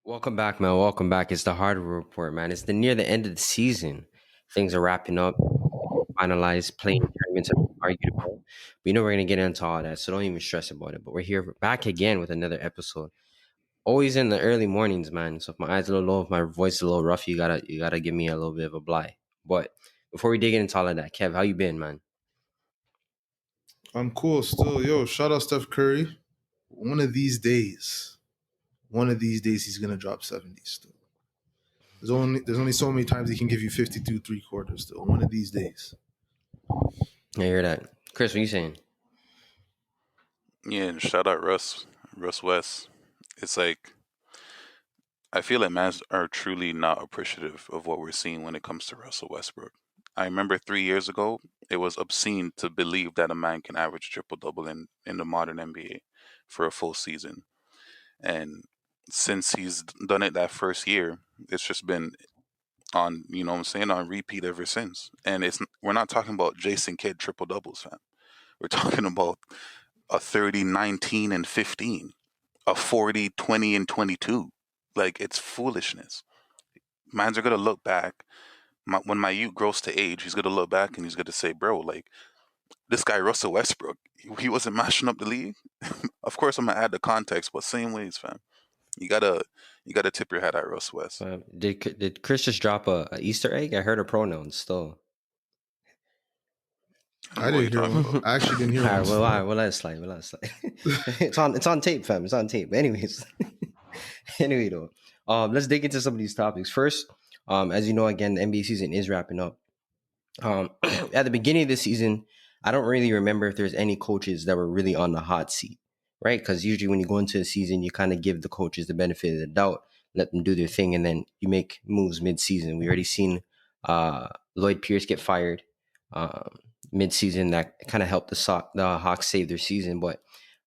Welcome back, man. Welcome back. It's the Hardwood Report, man. It's near the end of the season. Things are wrapping up, finalized, playing tournaments are arguable. We know we're gonna get into all that, so don't even stress about it. But we're here back again with another episode. Always in the early mornings, man. So if my eyes a little low, if my voice is a little rough, you gotta give me a little bit of a bly. But before we dig into all of that, Kev, how you been, man? I'm cool still. Yo, shout out Steph Curry. One of these days he's gonna drop 70 still. There's only so many times he can give you 52 3/4 still. One of these days. I hear that. Chris, what you saying? Yeah, and shout out Russ West. It's like I feel like mans are truly not appreciative of what we're seeing when it comes to Russell Westbrook. I remember 3 years ago, it was obscene to believe that a man can average triple double in the modern NBA for a full season. And since he's done it that first year, it's just been on, what I'm saying, on repeat ever since. And we're not talking about Jason Kidd triple doubles, fam. We're talking about a 30, 19, and 15, a 40, 20, and 22. Like, it's foolishness. Mans are going to look back. When my youth grows to age, he's going to look back and he's going to say, bro, like, this guy, Russell Westbrook, he wasn't mashing up the league. Of course, I'm going to add the context, but same ways, fam. You gotta tip your hat at Russ West. Did Chris just drop a Easter egg? I heard a pronoun still. I don't I know what didn't you're hear talking one. about. I actually didn't hear All right, one well, all right, still. well, let it slide. Well, let it slide. It's on tape, fam. It's on tape. Anyways, anyway, though, let's dig into some of these topics first. As you know, again, the NBA season is wrapping up. At the beginning of the season, I don't really remember if there's any coaches that were really on the hot seat, right? Because usually when you go into a season, you kind of give the coaches the benefit of the doubt, let them do their thing, and then you make moves mid-season. We already seen Lloyd Pierce get fired mid-season. That kind of helped the Hawks save their season, but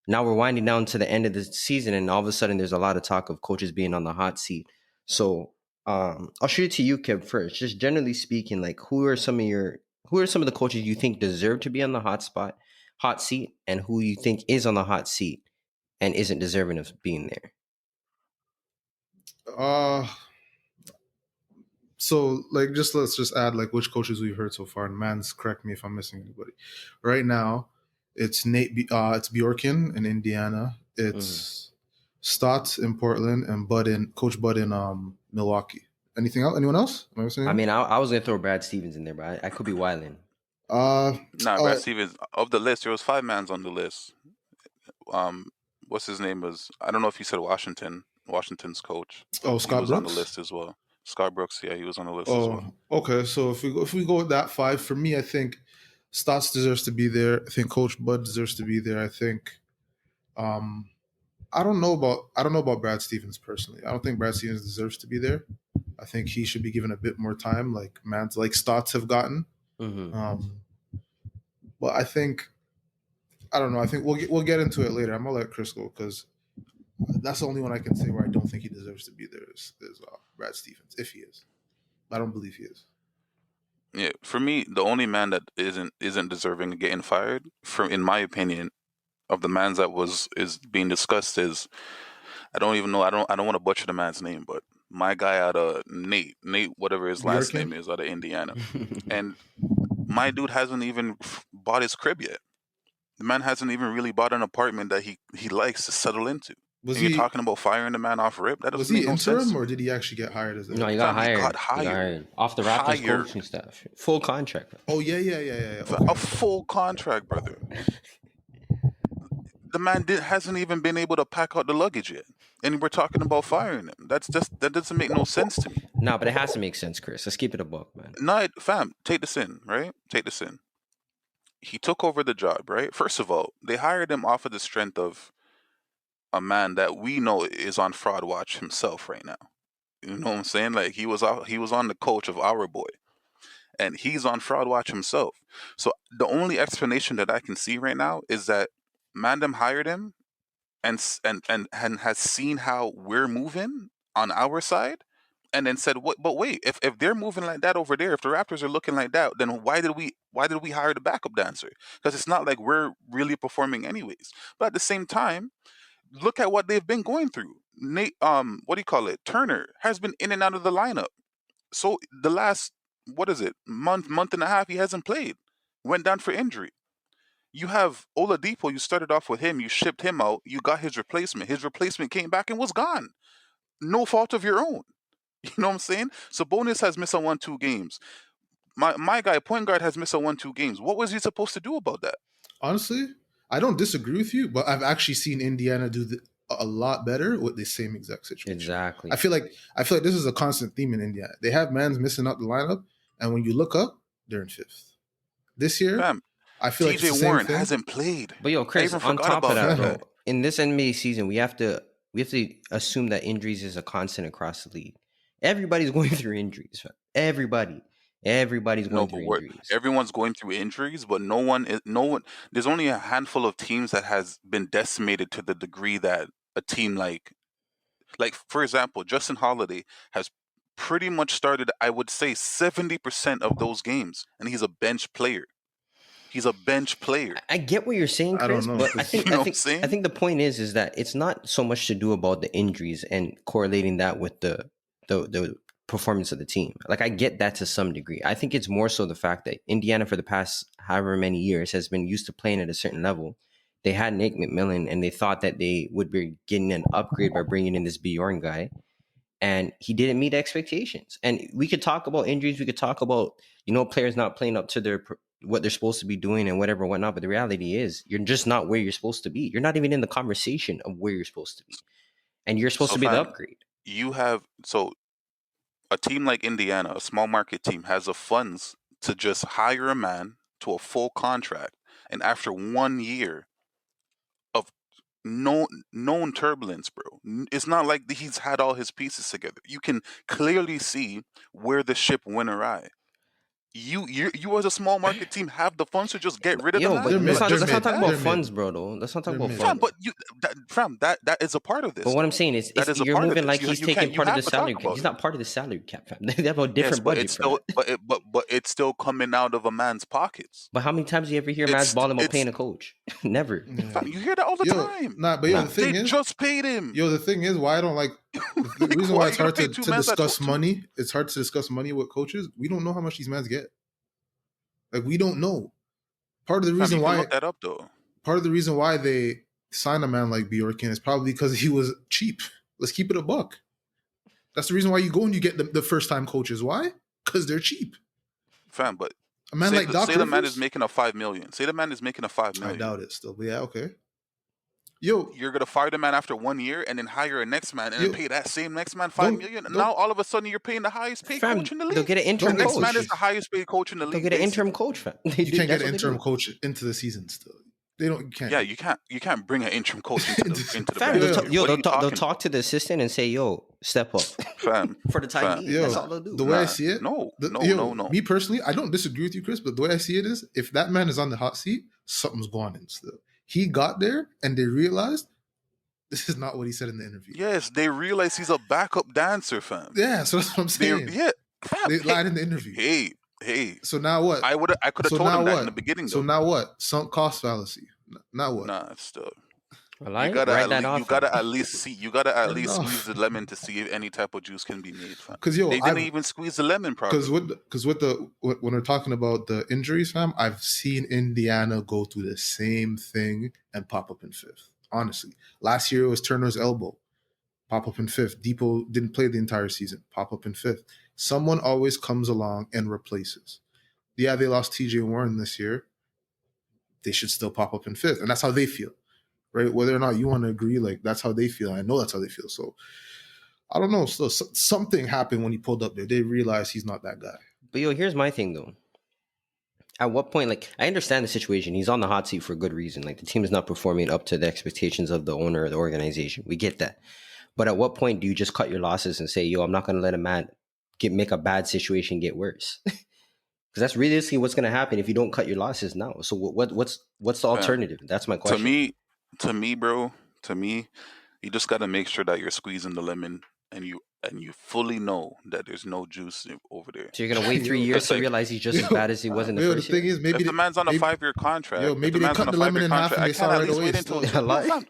now we're winding down to the end of the season, and all of a sudden there's a lot of talk of coaches being on the hot seat. So I'll shoot it to you, Kev, first. Just generally speaking, like who are some of the coaches you think deserve to be on the hot seat, and who you think is on the hot seat and isn't deserving of being there? Uh so like let's just add like which coaches we've heard so far. And man's correct me if I'm missing anybody. Right now, it's Bjorkin in Indiana. Mhm. It's Stotts in Portland and Coach Bud in Milwaukee. Anything else? Anyone else? Am I missing I anyone? mean, I was gonna throw Brad Stevens in there, but I could be wilding. Uh, Nah, uh Brad Stevens, of the list, there was five mans on the list. Um, what's his name was, I don't know if he said Washington's coach. He Scott was on the Brooks. list as well. Scott Brooks, yeah, he was on the list as well. Oh, okay. So if we go with that five, for me, I think Stotts deserves to be there. I think Coach Bud deserves to be there. I think um I don't know about Brad Stevens personally. I don't think Brad Stevens deserves to be there. I think he should be given a bit more time, like mans like Stotts have gotten. Hmm. Um, but I don't know. I think we'll get into it later. I'm gonna let Chris go because that's the only one I can say where I don't think he deserves to be there is Brad Stevens, if he is. I don't believe he is. Yeah, for me, the only man that isn't deserving of getting fired, from in my opinion, of the mans that is being discussed is, I don't even know. I don't want to butcher the man's name, but my guy out of Nate, whatever his last name Bjorken? is, out of Indiana, and my dude hasn't even bought his crib yet. The man hasn't even really bought an apartment that he likes to settle into. Was And you're he talking about firing the man off rip? That was doesn't make he no sense interim to or me. did he actually get hired as No, a? he got Fam, he got hired. He got hired. hired off the Raptors Hired. coaching staff, full contract. Oh yeah. Okay, A okay. full contract, brother. The man hasn't even been able to pack out the luggage yet. And we're talking about firing him. That doesn't make no sense to me. No, but it has to make sense, Chris. Let's keep it a book, man. No, fam, take this in, right? Take this in. He took over the job, right? First of all, they hired him off of the strength of a man that we know is on fraud watch himself right now. You know what I'm saying? Like he was on the coach of our boy, and he's on fraud watch himself. So the only explanation that I can see right now is that Mandem hired him and has seen how we're moving on our side, and then said, "What? But wait, if they're moving like that over there, if the Raptors are looking like that, then why did we hire the backup dancer? Because it's not like we're really performing anyways. But at the same time, look at what they've been going through. Nate, what do you call it? Turner has been in and out of the lineup. So the last, what is it, month and a half, he hasn't played. Went down for injury. You have Oladipo. You started off with him. You shipped him out. You got his replacement. His replacement came back and was gone. No fault of your own. You know what I'm saying? Sabonis has missed on 1-2 games. My guy, point guard, has missed on 1-2 games. What was he supposed to do about that? Honestly, I don't disagree with you, but I've actually seen Indiana do a lot better with the same exact situation. Exactly. I feel like this is a constant theme in Indiana. They have mans missing out the lineup, and when you look up, they're in 5th. This year, I feel like TJ Warren hasn't played. But yo, Chris, on top of that, bro, in this NBA season, we have to assume that injuries is a constant across the league. Everybody's going through injuries. Everybody's going through injuries. Everyone's going through injuries, but no one. There's only a handful of teams that has been decimated to the degree that a team like for example, Justin Holiday has pretty much started, I would say, 70% of those games, and he's a bench player. He's a bench player. I get what you're saying, Chris, but I think the point is that it's not so much to do about the injuries and correlating that with the performance of the team. Like, I get that to some degree. I think it's more so the fact that Indiana, for the past however many years, has been used to playing at a certain level. They had Nate McMillan, and they thought that they would be getting an upgrade by bringing in this Bjorn guy, and he didn't meet expectations. And we could talk about injuries. We could talk about, players not playing up to what they're supposed to be doing and whatnot. But the reality is, you're just not where you're supposed to be. You're not even in the conversation of where you're supposed to be, and you're supposed to be the upgrade. A team like Indiana, a small market team, has the funds to just hire a man to a full contract, and after 1 year of known turbulence, bro, it's not like he's had all his pieces together. You can clearly see where the ship went awry. You as a small market team have the funds to just get rid of them. But let's not talk about funds, bro. Though let's not talk about funds. That is a part of this. But what I'm saying is, you're moving like he's taking part of the salary cap. He's not part of the salary cap, fam. They have a different budget. But it's still coming out of a man's pockets. But how many times do you ever hear man's balling about paying a coach? Never. Fam, you hear that all the time. The thing is, just paid him. The thing is, why I don't like the reason why it's hard to discuss money. It's hard to discuss money with coaches. We don't know how much these mans get. Like, we don't know. Part of the reason why look that up, though. Part of the reason why they sign a man like Bjorken is probably because he was cheap. Let's keep it a buck. That's the reason why you go and you get the first time coaches. Why? Because they're cheap. Fam, but a man like Doc Rivers, the man is making a $5 million. Say the man is making a $5 million. I doubt it still, but yeah, okay. You're gonna fire the man after 1 year and then hire a next man and then pay that same next man $5 million. And now all of a sudden you're paying the highest paid coach in the league. They'll get an interim coach. Next man is the highest paid coach in the league. They'll get an interim coach, fam. You can't get an interim coach into the season still. They don't. You can't. Yeah, you can't bring an interim coach into the they'll talk to the assistant and say, "Yo, step up, fam." For the time being, that's all they'll do. The way I see it, no. Me personally, I don't disagree with you, Chris, but the way I see it is, if that man is on the hot seat, something's going on still. He got there and they realized this is not what he said in the interview. Yes, they realized he's a backup dancer, fam. Yeah, so that's what I'm saying. They lied in the interview. Hey. So now what? I could have told him that in the beginning. So now what? Sunk cost fallacy. Now what? Nah, it's still. You gotta at least squeeze the lemon to see if any type of juice can be made. Because they didn't even squeeze the lemon properly. Because when we're talking about the injuries, fam, I've seen Indiana go through the same thing and pop up in fifth. Honestly, last year it was Turner's elbow, pop up in fifth. Depot didn't play the entire season, pop up in fifth. Someone always comes along and replaces. Yeah, they lost TJ Warren this year. They should still pop up in fifth, and that's how they feel. Right, whether or not you want to agree, like, that's how they feel. I know that's how they feel. So I don't know. Still, something happened when he pulled up there. They realized he's not that guy. But here's my thing though. At what point, like, I understand the situation. He's on the hot seat for a good reason. Like, the team is not performing up to the expectations of the owner or the organization. We get that. But at what point do you just cut your losses and say, I'm not going to let a man make a bad situation get worse? Because that's realistically what's going to happen if you don't cut your losses now. So what's the alternative? That's my question. To me, you just got to make sure that you're squeezing the lemon and you fully know that there's no juice over there. So you're gonna wait 3 years to realize he's just as bad as he was in the first year? The thing is, maybe if the man's on a 5-year contract, maybe they cut the lemon in half and they saw right away.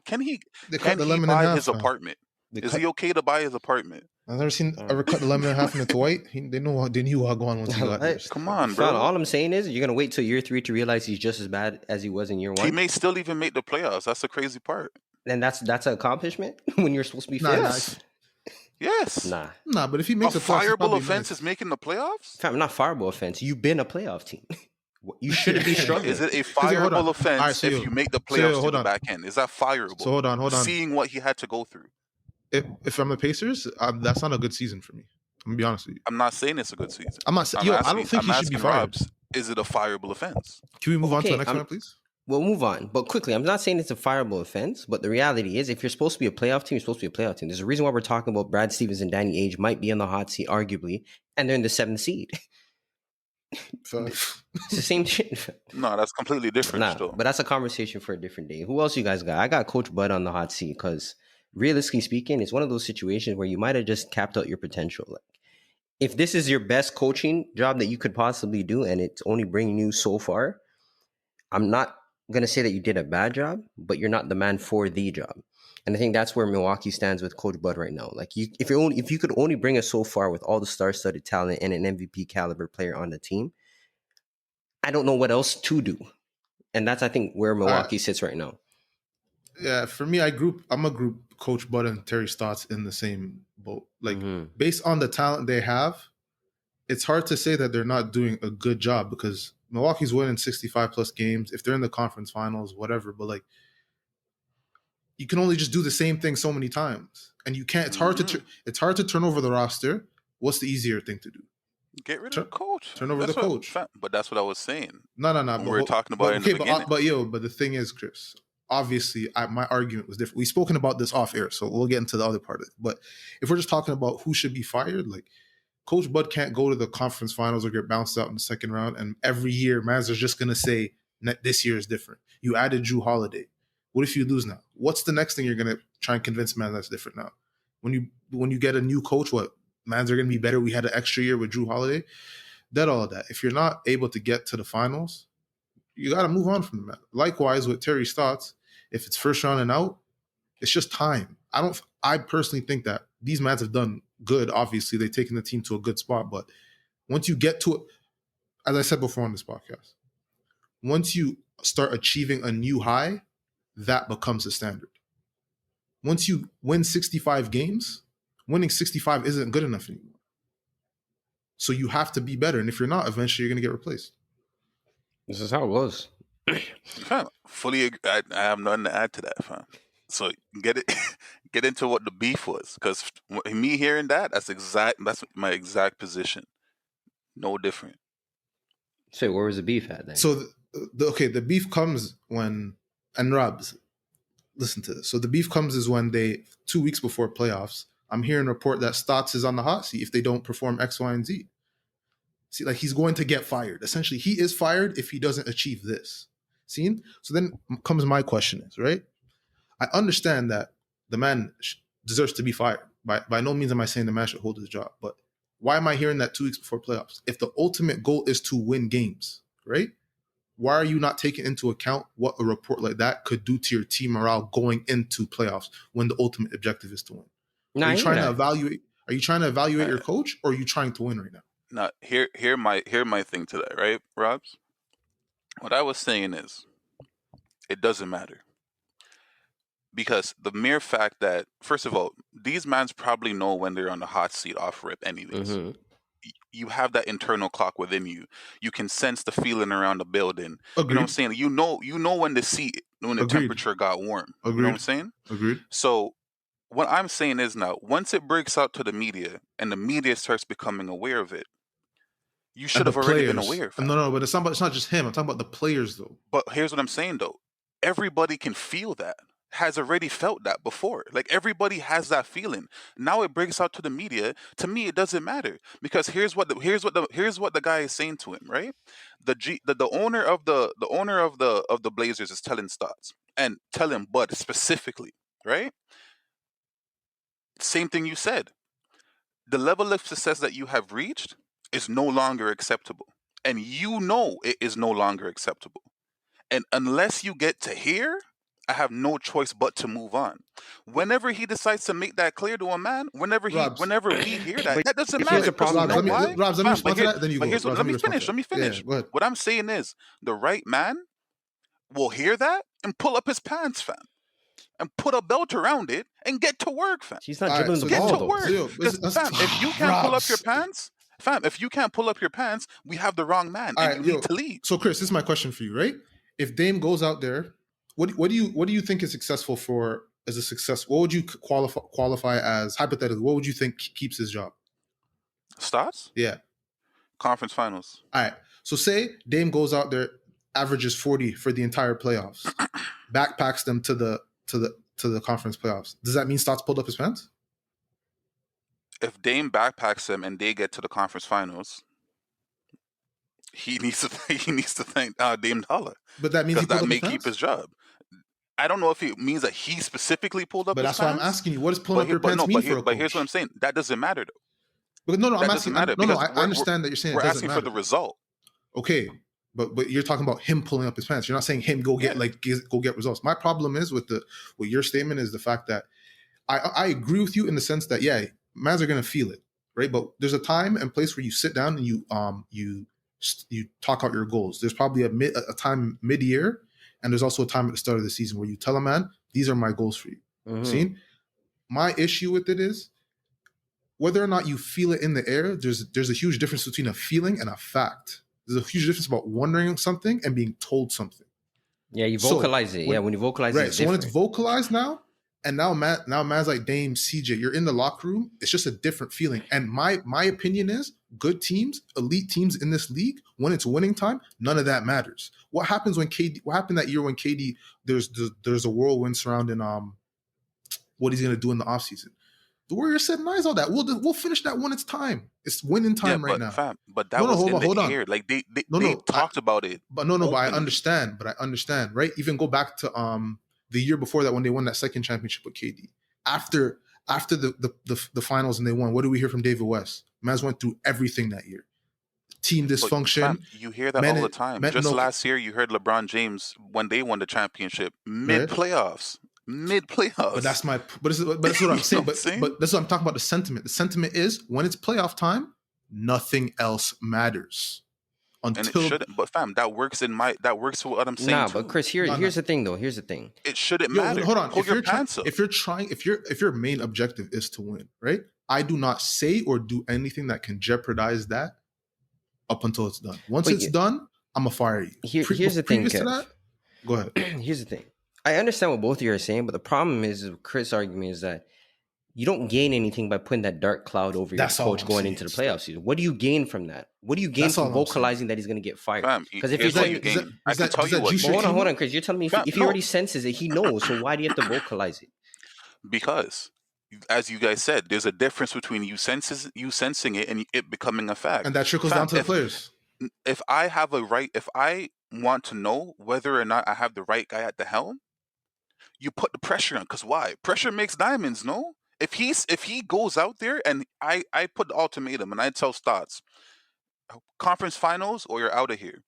Can he buy his apartment? Is he okay to buy his apartment? I've never seen ever cut the lemon in half and it's white. They knew how go on once he got here. Come on, Fam, bro. all I'm saying is you're gonna wait till year 3 to realize he's just as bad as he was in year 1. He may still even make the playoffs. That's the crazy part. And that's an accomplishment when you're supposed to be fifth. Yes. Nah. But if he makes a a playoffs, fireable offense is making the playoffs. Fam, not fireable offense. You've been a playoff team. You shouldn't be struggling. Is it a fireable offense right, if you make the playoffs to the back end? Is that fireable? So hold on. Seeing what he had to go through. If I'm the Pacers, that's not a good season for me. I'm gonna be honest with you. I'm not saying it's a good season. I'm not saying. I don't think he should be fired. Robs, is it a fireable offense? Can we move on to the next one, please? We'll move on, but quickly. I'm not saying it's a fireable offense, but the reality is, if you're supposed to be a playoff team, you're supposed to be a playoff team. There's a reason why we're talking about Brad Stevens and Danny Ainge might be on the hot seat, arguably, and they're in the 7th seed. It's the same shit. No, that's completely different. But that's a conversation for a different day. Who else you guys got? I got Coach Bud on the hot seat because, realistically speaking, it's one of those situations where you might have just capped out your potential. Like, if this is your best coaching job that you could possibly do, and it's only bringing you so far, I'm not gonna say that you did a bad job, but you're not the man for the job. And I think that's where Milwaukee stands with Coach Bud right now. Like, if you could only bring us so far with all the star-studded talent and an MVP caliber player on the team, I don't know what else to do. And that's, I think, where Milwaukee sits right now. Yeah, for me, I'm a group Coach Bud and Terry Stotts in the same boat. Like, based on the talent they have, it's hard to say that they're not doing a good job because Milwaukee's winning 65 plus games. If they're in the conference finals, whatever, but like, you can only just do the same thing so many times, and you can't. It's hard to turn over the roster. What's the easier thing to do? Get rid of the coach. Turn over the coach. But that's what I was saying. No. We were talking about it in the beginning. But the thing is, Chris, obviously, my argument was different. We've spoken about this off air, so we'll get into the other part of it. But if we're just talking about who should be fired, like, Coach Bud can't go to the conference finals or get bounced out in the second round, and every year, Mavs are just going to say, this year is different. You added Drew Holiday. What if you lose now? What's the next thing you're going to try and convince man that's different now? When you get a new coach, what? Mans are going to be better. We had an extra year with Drew Holiday. All of that. If you're not able to get to the finals, you got to move on from the man. Likewise with Terry Stotts, if it's first round and out, it's just time. I personally think that these mans have done good. Obviously, they've taken the team to a good spot. But once you get to it, as I said before on this podcast, once you start achieving a new high, that becomes the standard. Once you win 65 games, winning 65 isn't good enough anymore. So you have to be better. And if you're not, eventually you're going to get replaced. This is how it goes. Fully agree. I have nothing to add to that, fam. So get into what the beef was. Because me hearing that's my exact position. No different. So where was the beef at then? So, the beef comes when... And Robs, listen to this. So the beef comes is when 2 weeks before playoffs, I'm hearing a report that Stotts is on the hot seat if they don't perform X, Y, and Z. See, like, he's going to get fired. Essentially, he is fired if he doesn't achieve this. See? So then comes my question is, right? I understand that the man deserves to be fired. By no means am I saying the man should hold his job. But why am I hearing that 2 weeks before playoffs? If the ultimate goal is to win games, right? Why are you not taking into account what a report like that could do to your team morale going into playoffs when the ultimate objective is to win? Are you trying to evaluate your coach, or are you trying to win right now? Now, hear my thing to that, right, Robs? What I was saying is, it doesn't matter. Because the mere fact that, first of all, these mans probably know when they're on the hot seat off rip anyways. Mm-hmm. You have that internal clock within you. You can sense the feeling around the building. Agreed. You know what I'm saying? You know when the temperature got warm. Agreed. You know what I'm saying? Agreed. So what I'm saying is now, once it breaks out to the media and the media starts becoming aware of it, you should have already been aware. No, but it's not just him. I'm talking about the players, though. But here's what I'm saying, though. Everybody can feel that. Has already felt that before. Like, everybody has that feeling. Now it breaks out to the media. To me, it doesn't matter, because here's what the guy is saying to him, right? The owner of the Blazers is telling Stotts and telling Bud specifically, right? Same thing you said. The level of success that you have reached is no longer acceptable, and you know it is no longer acceptable. And unless you get to here, I have no choice but to move on. Whenever he decides to make that clear to a man, whenever Robs. we hear that, But that doesn't here's matter. the Because you problem. Robs, know why? let me Fam, respond to that. Then you go. here's what, Robs, let me respond to finish. that. Let me Yeah, finish. go ahead. What I'm saying is, the right man will hear that and pull up his pants, fam, and put a belt around it and get to work, fam. He's not All right, dribbling the so Get this ball to is though. work. so Because fam, if you can't pull up your Robs. pants, fam, if you can't pull up your pants, we have the wrong man, All and right, you need to leave. So Chris, this is my question for you, right? If Dame goes out there, what do you think is successful for as a success? What would you qualify as hypothetically? What would you think keeps his job? Stats? Yeah. Conference finals. All right. So say Dame goes out there, averages 40 for the entire playoffs, backpacks them to the conference playoffs. Does that mean Stotts pulled up his pants? If Dame backpacks him and they get to the conference finals, he needs to thank Dame Dollar. But that means he because pulled that up his may pants? keep his job. I don't know if it means that he specifically pulled up But his that's why I'm pants. asking you, what does pulling up your pants mean for a coach? But here's what I'm saying. That doesn't matter though. But no, That I'm doesn't asking. matter No, because I understand that you're saying it we're doesn't asking matter. for the result. Okay, but you're talking about him pulling up his pants. You're not saying him go get go get results. My problem is with your statement is the fact that I agree with you in the sense that mans are gonna feel it, right? But there's a time and place where you sit down and you talk out your goals. There's probably a time mid-year, and there's also a time at the start of the season where you tell a man, these are my goals for you. Mhm. See, my issue with it is whether or not you feel it in the air. There's a huge difference between a feeling and a fact. There's a huge difference about wondering something and being told something. Yeah, you vocalize it. When you vocalize it, right. it's So when different. it's vocalized now, and now man's like Dame, CJ, you're in the locker room. It's just a different feeling. And my opinion is, good teams, elite teams in this league, when it's winning time, none of that matters. What happens when KD? What happened that year when KD? There's a whirlwind surrounding what he's gonna do in the offseason. The Warriors said, "Nice, all that. We'll finish that when it's time. It's winning time right now." Fam, but that was in the air. Like they talked about it. But but I understand. Right? Even go back to the year before that when they won that second championship with KD. After the finals and they won, what do we hear from David West? Maz went through everything that year. Team dysfunction. Fam, you hear that all the time. Last year, you heard LeBron James when they won the championship mid playoffs. But that's what I'm saying. But that's what I'm talking about. The sentiment. The sentiment is when it's playoff time, nothing else matters. And it shouldn't. But fam, that works for what I'm saying. Nah, but Chris, here's the thing though. Here's the thing. It shouldn't matter. Hold on. Pull your pants up. If your main objective is to win, right? I do not say or do anything that can jeopardize that up until it's done. Once it's done, I'm gonna fire you. Here's the thing, Kev. Go ahead. Here's the thing. I understand what both of you are saying, but the problem is, Chris' argument is that you don't gain anything by putting that dark cloud over your coach going into the playoff season. What do you gain from that? What do you gain from vocalizing that he's going to get fired? Because if you're saying, I can tell you what. Hold on, Chris. You're telling me if he already senses it, he knows. So why do you have to vocalize it? Because, as you guys said, there's a difference between you sensing it and it becoming a fact. And that trickles down to the players. If I want to know whether or not I have the right guy at the helm, you put the pressure on. Because why? Pressure makes diamonds, no? If he goes out there and I put the ultimatum and I tell Stotts, conference finals or you're out of here.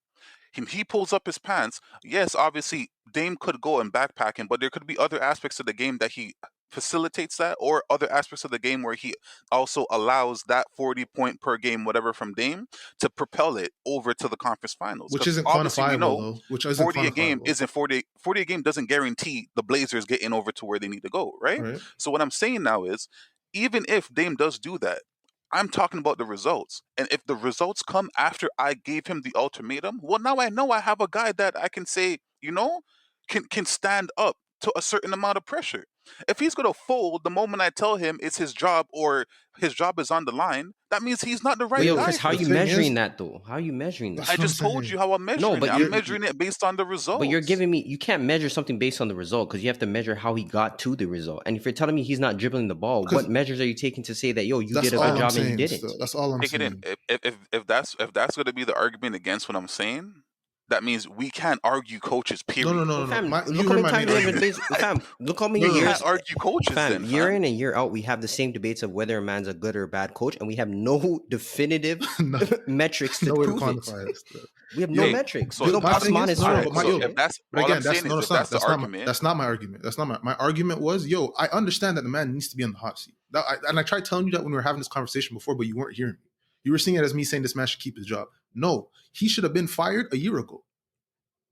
He pulls up his pants. Yes, obviously Dame could go and backpack him, but there could be other aspects of the game that he facilitates that, or other aspects of the game where he also allows that 40 point per game, whatever, from Dame to propel it over to the conference finals. Which isn't quantifiable, though. Which isn't 40 a game isn't 40 a game doesn't guarantee the Blazers getting over to where they need to go, right? So what I'm saying now is, even if Dame does do that, I'm talking about the results. And if the results come after I gave him the ultimatum, well, now I know I have a guy that I can say, can stand up to a certain amount of pressure. If he's going to fold the moment I tell him it's his job or his job is on the line, that means he's not the right guy. Chris, how are you measuring that, though? How are you measuring that? I just told you how I'm measuring it. I'm measuring it based on the results. But you're giving me, you can't measure something based on the result because you have to measure how he got to the result. And if you're telling me he's not dribbling the ball, what measures are you taking to say that, you did a good job and you didn't? That's all I'm saying. If that's going to be the argument against what I'm saying, that means we can't argue coaches, period. No. Fam, You look how heard many my times main we have argument. debates. Fam, look how many No, no, We years. can't argue coaches Fam, then, year fam. in and year out, we have the same debates of whether a man's a good or bad coach, and we have no definitive No, metrics to no way to prove it. quantify it. Still. We have no Yo, metrics. so There's no my thing plus is, minus no, no, for but it. my so yo, if that's but all again, I'm that's saying no, is it's if not. that's the argument, That's not my argument. That's not my argument was, yo, I understand that the man needs to be on the hot seat. And I tried telling you that when we were having this conversation before, but you weren't hearing me. You were seeing it as me saying this man should keep his job. No, he should have been fired a year ago.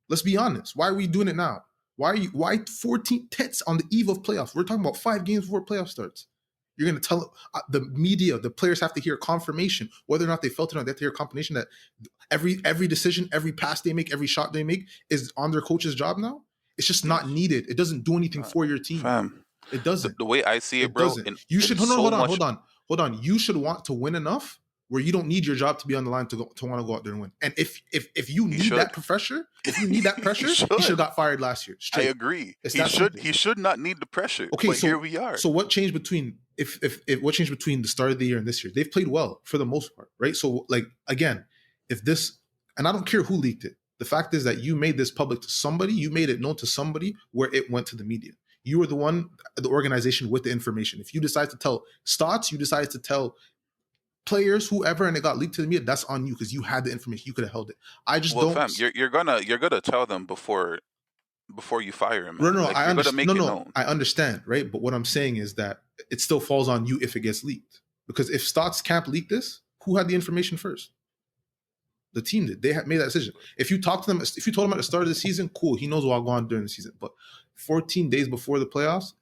Let's be honest. Why are we doing it now? Why 14 tits on the eve of playoffs? We're talking about 5 games before playoff starts. You're going to tell the media, the players have to hear confirmation, whether or not they felt it or not. They have to hear confirmation that every decision, every pass they make, every shot they make is on their coach's job now. It's just not needed. It doesn't do anything for your team. fam. It doesn't. The way I see it, bro, doesn't. You should hold on. You should want to win enough where you don't need your job to be on the line to want to go out there and win. And if you need that pressure, he should have got fired last year. Straight. I agree. Simple. He should not need the pressure. Okay, but so here we are. So what changed between what changed between the start of the year and this year? They've played well for the most part, right? So like again, if this, and I don't care who leaked it. The fact is that you made this public to somebody, you made it known to somebody where it went to the media. You were the organization with the information. If you decide to tell Stotts, you decide to tell players, whoever, and it got leaked to the media, that's on you because you had the information. You could have held it. I just don't. Fam, you're gonna tell them before you fire him. No, I understand. I understand, right? But what I'm saying is that it still falls on you if it gets leaked. Because if Stotts camp leaked this, who had the information first? The team did. They had made that decision. If you talk to them, if you told him at the start of the season, cool, he knows what will go on during the season. But 14 days before the playoffs,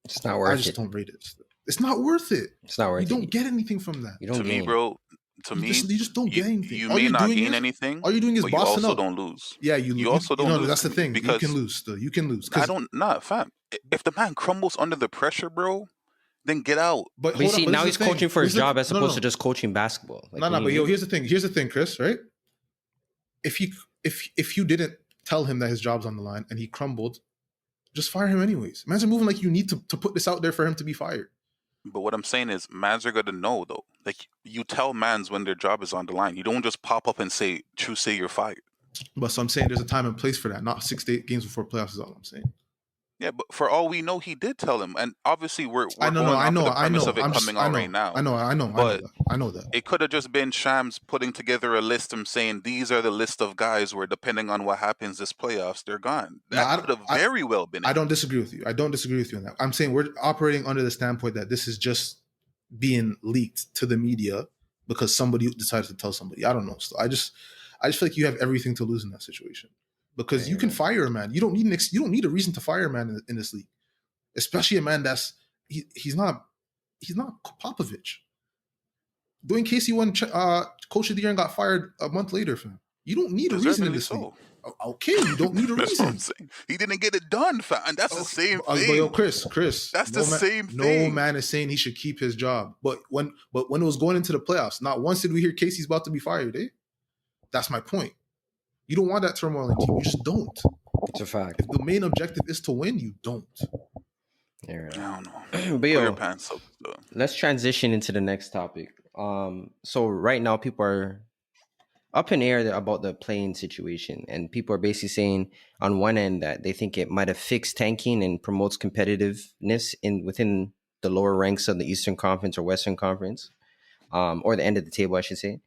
it's not worth it. I just don't rate it. It's not worth it. It's not worth it. You don't get anything from that. You don't to gain. me, bro. To me, you just don't get anything. You may not gain anything. All you're doing is but you bossing also up. don't lose. Yeah, you also don't lose. That's the thing. You can lose still. You can lose. Fam. If the man crumbles under the pressure, bro, then get out. But you see, now he's coaching for his job as opposed to just coaching basketball. Like, but yo, here's the thing, Chris, right? If you didn't tell him that his job's on the line and he crumbled, just fire him anyways. Mans are moving like you need to put this out there for him to be fired. But what I'm saying is, mans are gonna know though. Like you tell mans when their job is on the line. You don't just pop up and say you're fired. But so I'm saying there's a time and place for that. Not 6 to 8 games before playoffs is all I'm saying. Yeah, but for all we know, he did tell him, and obviously we're I know. of it coming out right now. I know. But I know that. It could have just been Shams putting together a list and saying these are the list of guys where, depending on what happens this playoffs, they're gone. That could have very well been. I don't disagree with you. On that. I'm saying we're operating under the standpoint that this is just being leaked to the media because somebody decided to tell somebody. I don't know. So I just feel like you have everything to lose in that situation. Because you can fire a man. You don't need a reason to fire a man in this league, especially a man that's he's not Popovich. Dwayne Casey won Coach of the Year and got fired a month later. Fam. You don't need a reason in this league. Okay, you don't need a reason. He didn't get it done, fam. And that's the same thing. But yo, Chris, that's the same thing. No man is saying he should keep his job. But when it was going into the playoffs, not once did we hear Casey's about to be fired. That's my point. You don't want that turmoil in the team. You just don't. It's a fact. If the main objective is to win, you don't. Yeah, I don't know. But yo, your pants up, let's transition into the next topic. So right now people are up in air about the playing situation, and people are basically saying on one end that they think it might have fixed tanking and promotes competitiveness within the lower ranks of the Eastern Conference or Western Conference, or the end of the table, I should say.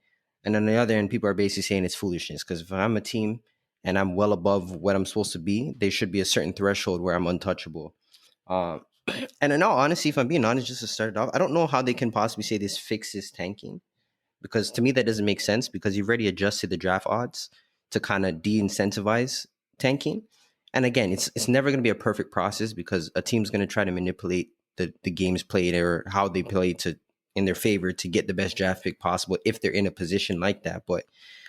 And on the other end, people are basically saying it's foolishness because if I'm a team and I'm well above what I'm supposed to be, there should be a certain threshold where I'm untouchable. And in all honesty, if I'm being honest, just to start off, I don't know how they can possibly say this fixes tanking, because to me that doesn't make sense because you've already adjusted the draft odds to kind of de-incentivize tanking. And again, it's never going to be a perfect process because a team's going to try to manipulate the games played or how they play in their favor to get the best draft pick possible if they're in a position like that. But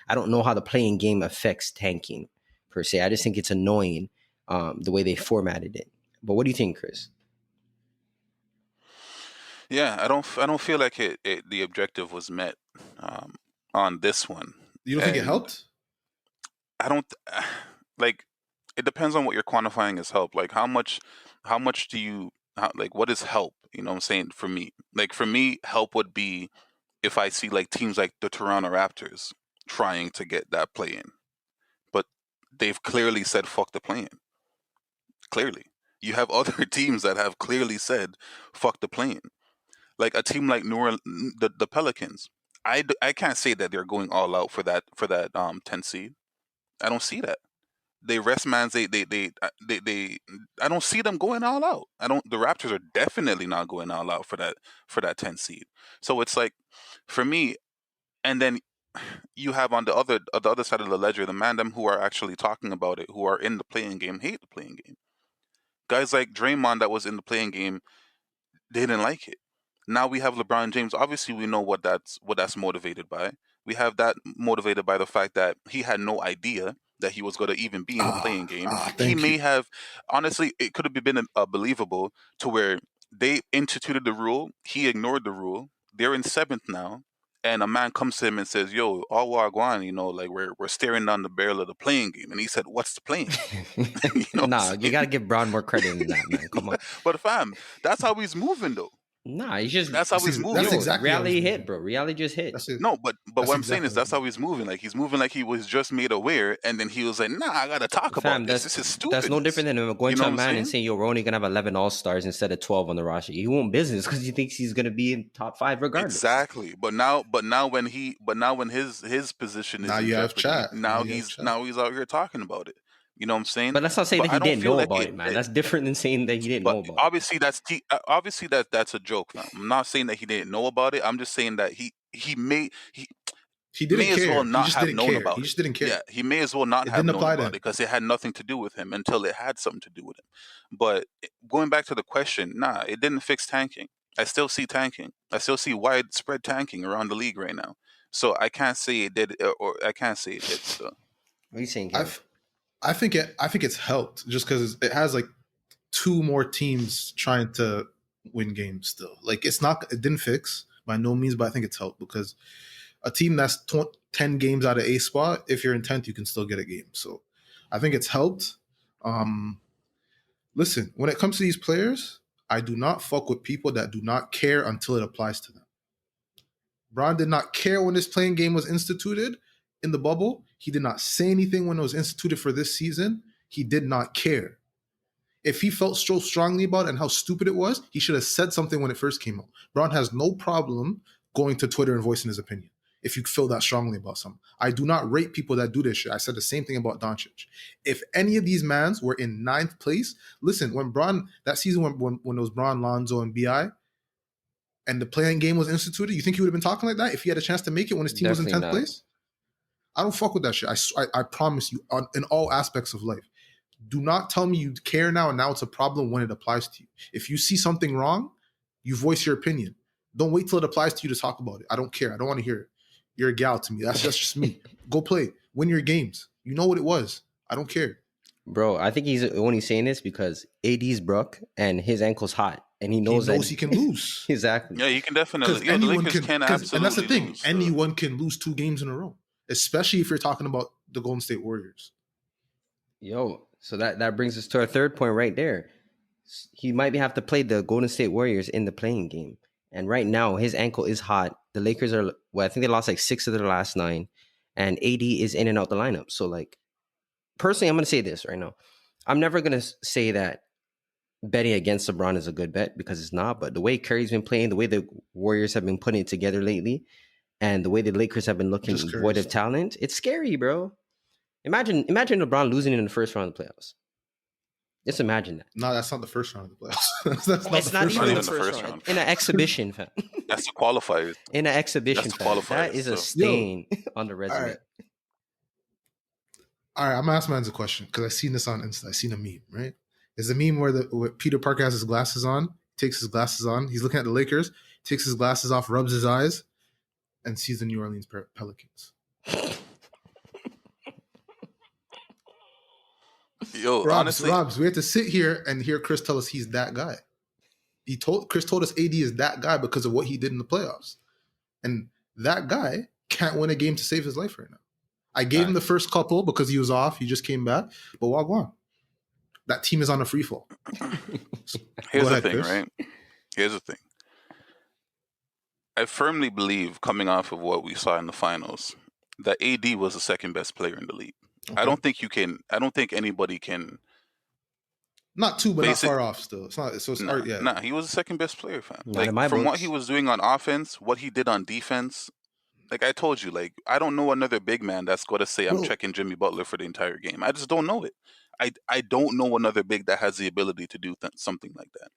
I don't know how the playing game affects tanking per se. I just think it's annoying the way they formatted it. But what do you think, Chris? Yeah, I don't feel like the objective was met on this one. You don't think it helped? I don't like. It depends on what you're quantifying as help. Like how much do you what is help? You know what I'm saying? For me, help would be if I see like teams like the Toronto Raptors trying to get that play in. But they've clearly said fuck the play-in. Clearly. You have other teams that have clearly said fuck the play-in. Like a team like New Orleans, the Pelicans. I can't say that they're going all out for that 10 seed. I don't see that. They rest mans. They. I don't see them going all out. I don't. The Raptors are definitely not going all out for that 10 seed. So it's like, for me, and then you have on the other side of the ledger the man them who are actually talking about it, who are in the playing game, hate the playing game. Guys like Draymond that was in the playing game, they didn't like it. Now we have LeBron James. Obviously, we know what that's motivated by. We have that motivated by the fact that he had no idea that he was going to even be in the playing game. He Thank may you. have, honestly, it could have been believable to where they instituted the rule. He ignored the rule. They're in 7th now. And a man comes to him and says, "Yo, all wagwan, like we're staring down the barrel of the playing game." And he said, "What's the playing game?" Nah, you gotta give Braun more credit than that, man. Come on. But fam, that's how he's moving though. Nah, he's just That's how he's moving. That's exactly how reality he's hit, moving. bro. Reality just hit. That's it. No, but That's what I'm saying exactly is that's what how he's moving. Like he's moving like he was just made aware, and then he was like, "Nah, I gotta talk Fam, about this. This is stupid." that's no different than him going You to know a what I'm man and saying? saying, "Yo, we're only gonna have 11 All Stars instead of 12 on the roster." He won't business because he thinks he's gonna be in top 5 regardless. Exactly. But now when his position is Now in you have jeopardy, chat. now you have he's chat. out here talking about it. You know what I'm saying? But let's not say that he I don't didn't feel know like about it, man. That's different than saying that he didn't know about it. obviously that's a joke, fam. I'm not saying that he didn't know about it. I'm just saying that he may didn't as care. well He not just have didn't known care. about He it. just didn't care. Yeah, he may as well not It have didn't known apply about to it him. because it had nothing to do with him until it had something to do with him. But going back to the question, nah, it didn't fix tanking. I still see tanking. I still see widespread tanking around the league right now. So I can't say it did, or I can't say it did. So What are you saying, Kev? I think it's helped just because it has like 2 more teams trying to win games still. Like it didn't fix by no means, but I think it's helped because a team that's 10 games out of a spot, if you're in 10th, you can still get a game. So I think it's helped. Listen, when it comes to these players, I do not fuck with people that do not care until it applies to them. Bron did not care when this playing game was instituted in the bubble. He did not say anything when it was instituted for this season. He did not care. If he felt so strongly about it and how stupid it was, he should have said something when it first came out. Bron has no problem going to Twitter and voicing his opinion if you feel that strongly about something. I do not rate people that do this shit. I said the same thing about Doncic. If any of these mans were in 9th place, listen, when Bron, that season when it was Bron, Lonzo, and B.I., and the playing game was instituted, you think he would have been talking like that if he had a chance to make it when his team was in 10th place? I don't fuck with that shit. I promise you, in all aspects of life. Do not tell me you care now and now it's a problem when it applies to you. If you see something wrong, you voice your opinion. Don't wait till it applies to you to talk about it. I don't care. I don't want to hear it. You're a gal to me. That's just me. Go play. Win your games. You know what it was. I don't care. Bro, I think he's only saying this because AD's broke and his ankle's hot. And he knows that he can lose. Exactly. yeah, you can definitely. Because The anyone Lakers can absolutely. and that's the thing. lose, so. Anyone can lose 2 games in a row, especially if you're talking about the Golden State Warriors. Yo, so that brings us to our third point right there. He might have to play the Golden State Warriors in the playing game. And right now, his ankle is hot. The Lakers are, I think they lost like 6 of their last 9. And AD is in and out the lineup. So, like, personally, I'm going to say this right now. I'm never going to say that betting against LeBron is a good bet because it's not. But the way Curry's been playing, the way the Warriors have been putting it together lately, and the way the Lakers have been looking void of talent, it's scary, bro. Imagine LeBron losing in the first round of the playoffs. Just imagine that. No, that's not the first round of the playoffs. It's not even the first round. In an exhibition, fam. That's the qualifier. In an exhibition, fam. That is a stain on the resume. All right, I'm gonna ask Mans a question because I seen this on Insta. I seen a meme, right? There's a meme where Peter Parker has his glasses on, takes his glasses on, he's looking at the Lakers, takes his glasses off, rubs his eyes, and sees the New Orleans Pelicans. Yo, Robs, honestly, we have to sit here and hear Chris tell us he's that guy. Chris told us AD is that guy because of what he did in the playoffs. And that guy can't win a game to save his life right now. I gave him the first couple because he was off. He just came back. But Wagwan, that team is on a free fall. Here's the thing, right? Here's the thing. I firmly believe, coming off of what we saw in the finals, that AD was the second best player in the league. I Okay. don't think you can. I don't think anybody can. Not too, but not Basic- far off. Still, it's not. So it's yeah. Nah, he was the second best player, fam. Not Like in my from what books. he was doing on offense, what he did on defense. Like I told you, like I don't know another big man that's going to say I'm Bro. checking Jimmy Butler for the entire game. I just don't know it. I don't know another big that has the ability to do something like that.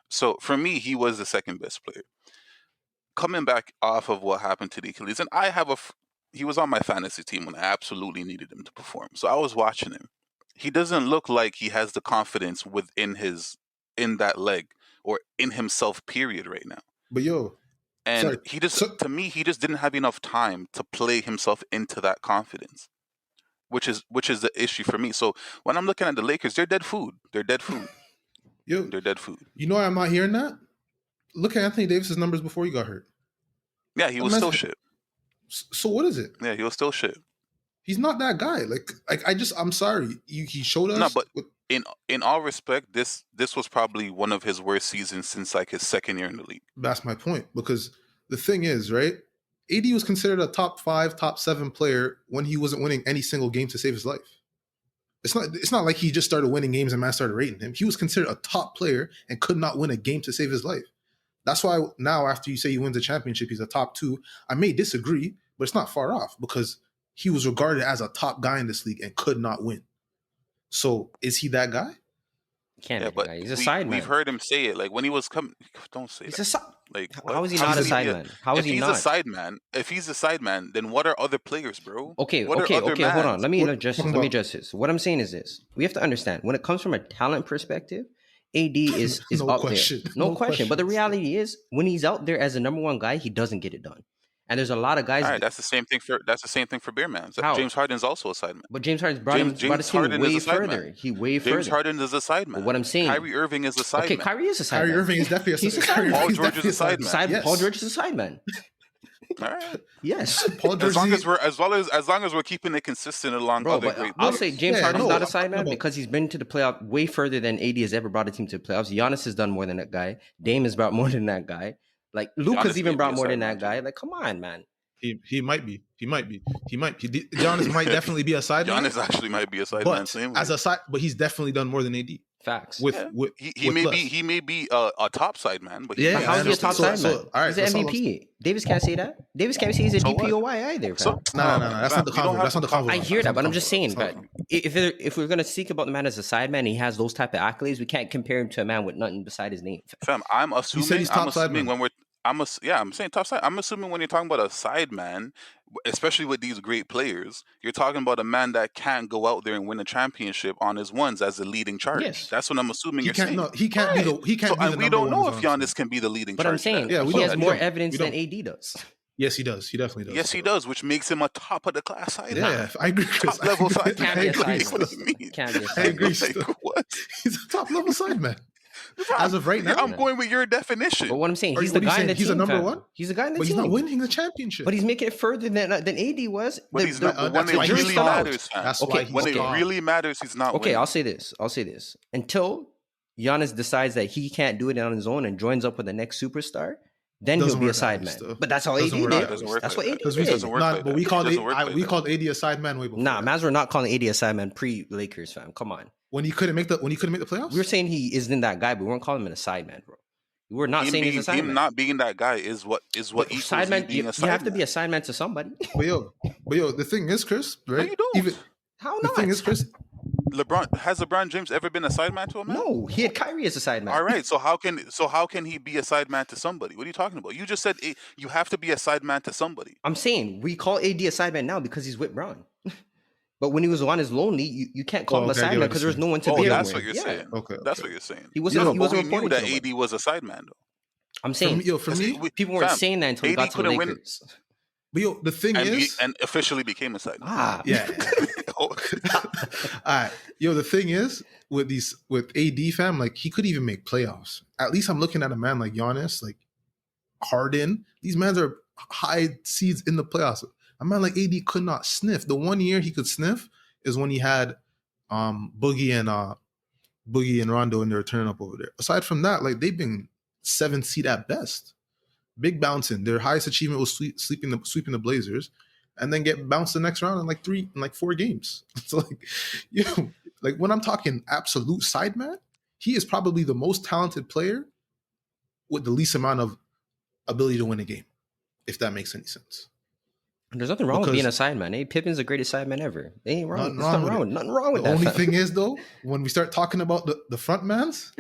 So for me, he was the second best player. Coming back off of what happened to the Achilles, and he was on my fantasy team when I absolutely needed him to perform. So I was watching him. He doesn't look like he has the confidence in that leg or in himself. Period. Right now. But yo, And sorry. he just, to me, he just didn't have enough time to play himself into that confidence, which is the issue for me. So when I'm looking at the Lakers, they're dead food. They're dead food. Yo, They're dead food. you know why I'm not hearing that? Look at Anthony Davis's numbers before he got hurt. Yeah, he was still shit. So what is it? Yeah, he was still shit. He's not that guy. I'm sorry. He showed us. No, but in all respect, this was probably one of his worst seasons since like his second year in the league. That's my point. Because the thing is, right? AD was considered a top 5, top 7 player when he wasn't winning any single game to save his life. It's not like he just started winning games and man started rating him. He was considered a top player and could not win a game to save his life. That's why now after you say he wins a championship, he's a top 2. I may disagree, but it's not far off because he was regarded as a top guy in this league and could not win. So is he that guy? Can't be that guy. He's a sideman. We've heard him say it. Like when he was coming, don't say he's that. Like, how is he not a sideman? How is he not? If he's a sideman, then what are other players, bro? Okay, hold on. Let me address this. What I'm saying is this. We have to understand, when it comes from a talent perspective, AD is No up question. there. No question. But the reality is, when he's out there as the number one guy, he doesn't get it done. And there's a lot of guys. All right, that's the same thing for Beer Man. How? James Harden's also a sideman. But James Harden's brought his team way further. James Harden is a sideman. But what I'm saying, Kyrie Irving is a sideman. Okay, Kyrie is a sideman. Kyrie Irving is definitely a sideman. Paul George is a sideman. Yes. Paul George is a sideman. All right. Yes. Paul George as long as we're keeping it consistent along other great. I'll say James Harden's not a sideman no. because he's been to the playoff way further than AD has ever brought a team to the playoffs. Giannis has done more than that guy. Dame has brought more than that guy. Like Luke has even brought more than that guy. Like, come on, man. He might be. Giannis might definitely be a sideman. Giannis actually might be a sideman. But he's definitely done more than AD. Facts. He may be a top side man, but how is he a top side man? Right, he's an MVP. Davis can't say that. Davis can't say he's a DPOY either. No. That's not the convo. I hear that, but I'm just saying, but if we're gonna speak about the man as a side man, he has those type of accolades. We can't compare him to a man with nothing beside his name. Fam, I'm assuming I'm saying top side. I'm assuming when you're talking about a side man, especially with these great players, you're talking about a man that can't go out there and win a championship on his ones as the leading charge. Yes. That's what I'm assuming you're saying. No, he can't be the. He can't. And we don't know if Giannis can be the leading charge. But I'm saying he has more evidence than AD does. Yes, he does. He definitely does. Yes, he does, which makes him a top of the class side. Yeah, I agree. Top level side. Can't be a side man. I agree. What? He's a top level side man. As of right now, I'm going with your definition. But what I'm saying, he's the guy in the team. He's a number one. He's the guy in the team. But he's not winning the championship. But he's making it further than AD was. But he's not. When it really matters, when it really matters, he's not. Okay, I'll say this. Until Giannis decides that he can't do it on his own and joins up with the next superstar, then he'll be a sideman. But that's how AD did. That's what AD did. But we called AD a sideman way before. Nah, Maz were not calling AD a sideman pre-Lakers, fam. Come on. When he couldn't make the playoffs? We were saying he isn't that guy, but we weren't calling him a sideman, bro. We were not saying he's a sideman. Him not being that guy is what equals sideman. Being a sideman. You have to be a sideman to somebody. But yo, the thing is, Chris, right? No, you don't. How not? The thing is, Chris, has LeBron James ever been a sideman to a man? No, he had Kyrie as a sideman. All right, so how can he be a sideman to somebody? What are you talking about? You just said you have to be a sideman to somebody. I'm saying we call AD a sideman now because he's with Bron. But when he was on his lonely, you can't call him a sideman because there was no one to be there. That's what you're saying. Okay, that's what you're saying. He wasn't reporting that AD was a sideman though. I'm saying for me, people weren't saying that until he got to the Lakers. But the thing is, and officially became a sideman. Yeah. All right, the thing is with AD fam, like he could even make playoffs. At least I'm looking at a man like Giannis, like Harden. These men are high seeds in the playoffs. A man like AD could not sniff. The 1 year he could sniff is when he had Boogie and Rondo in their turn up over there. Aside from that, like they've been 7th seed at best. Big bouncing. Their highest achievement was sweeping the Blazers, and then get bounced the next round in like 4 games. It's like, like when I'm talking absolute Sideman, he is probably the most talented player with the least amount of ability to win a game, if that makes any sense. There's nothing wrong with being a sideman. Hey, Pippen's the greatest sideman ever. They ain't wrong. Nothing wrong with that. The only thing is, though, when we start talking about the front mans,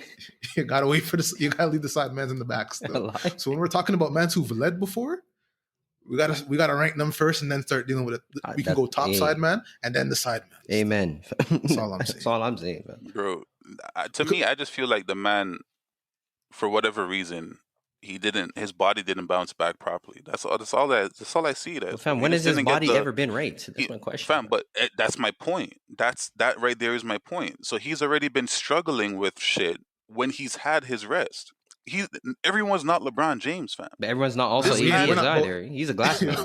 you gotta wait for this. You gotta leave the side mans in the back still. So when we're talking about mans who've led before, we gotta rank them first and then start dealing with it. We can go top side man and then the side man. Amen. That's all I'm saying. That's all I'm saying, man. Bro, to me, I just feel like the man, for whatever reason, his body didn't bounce back properly. That's all I see. That fam, when has his body ever been ranked? That's my question. Fam, but that's my point. That right there is my point. So he's already been struggling with shit when he's had his rest. Everyone's not LeBron James, fam. But everyone's not also AD either. He's a glass man.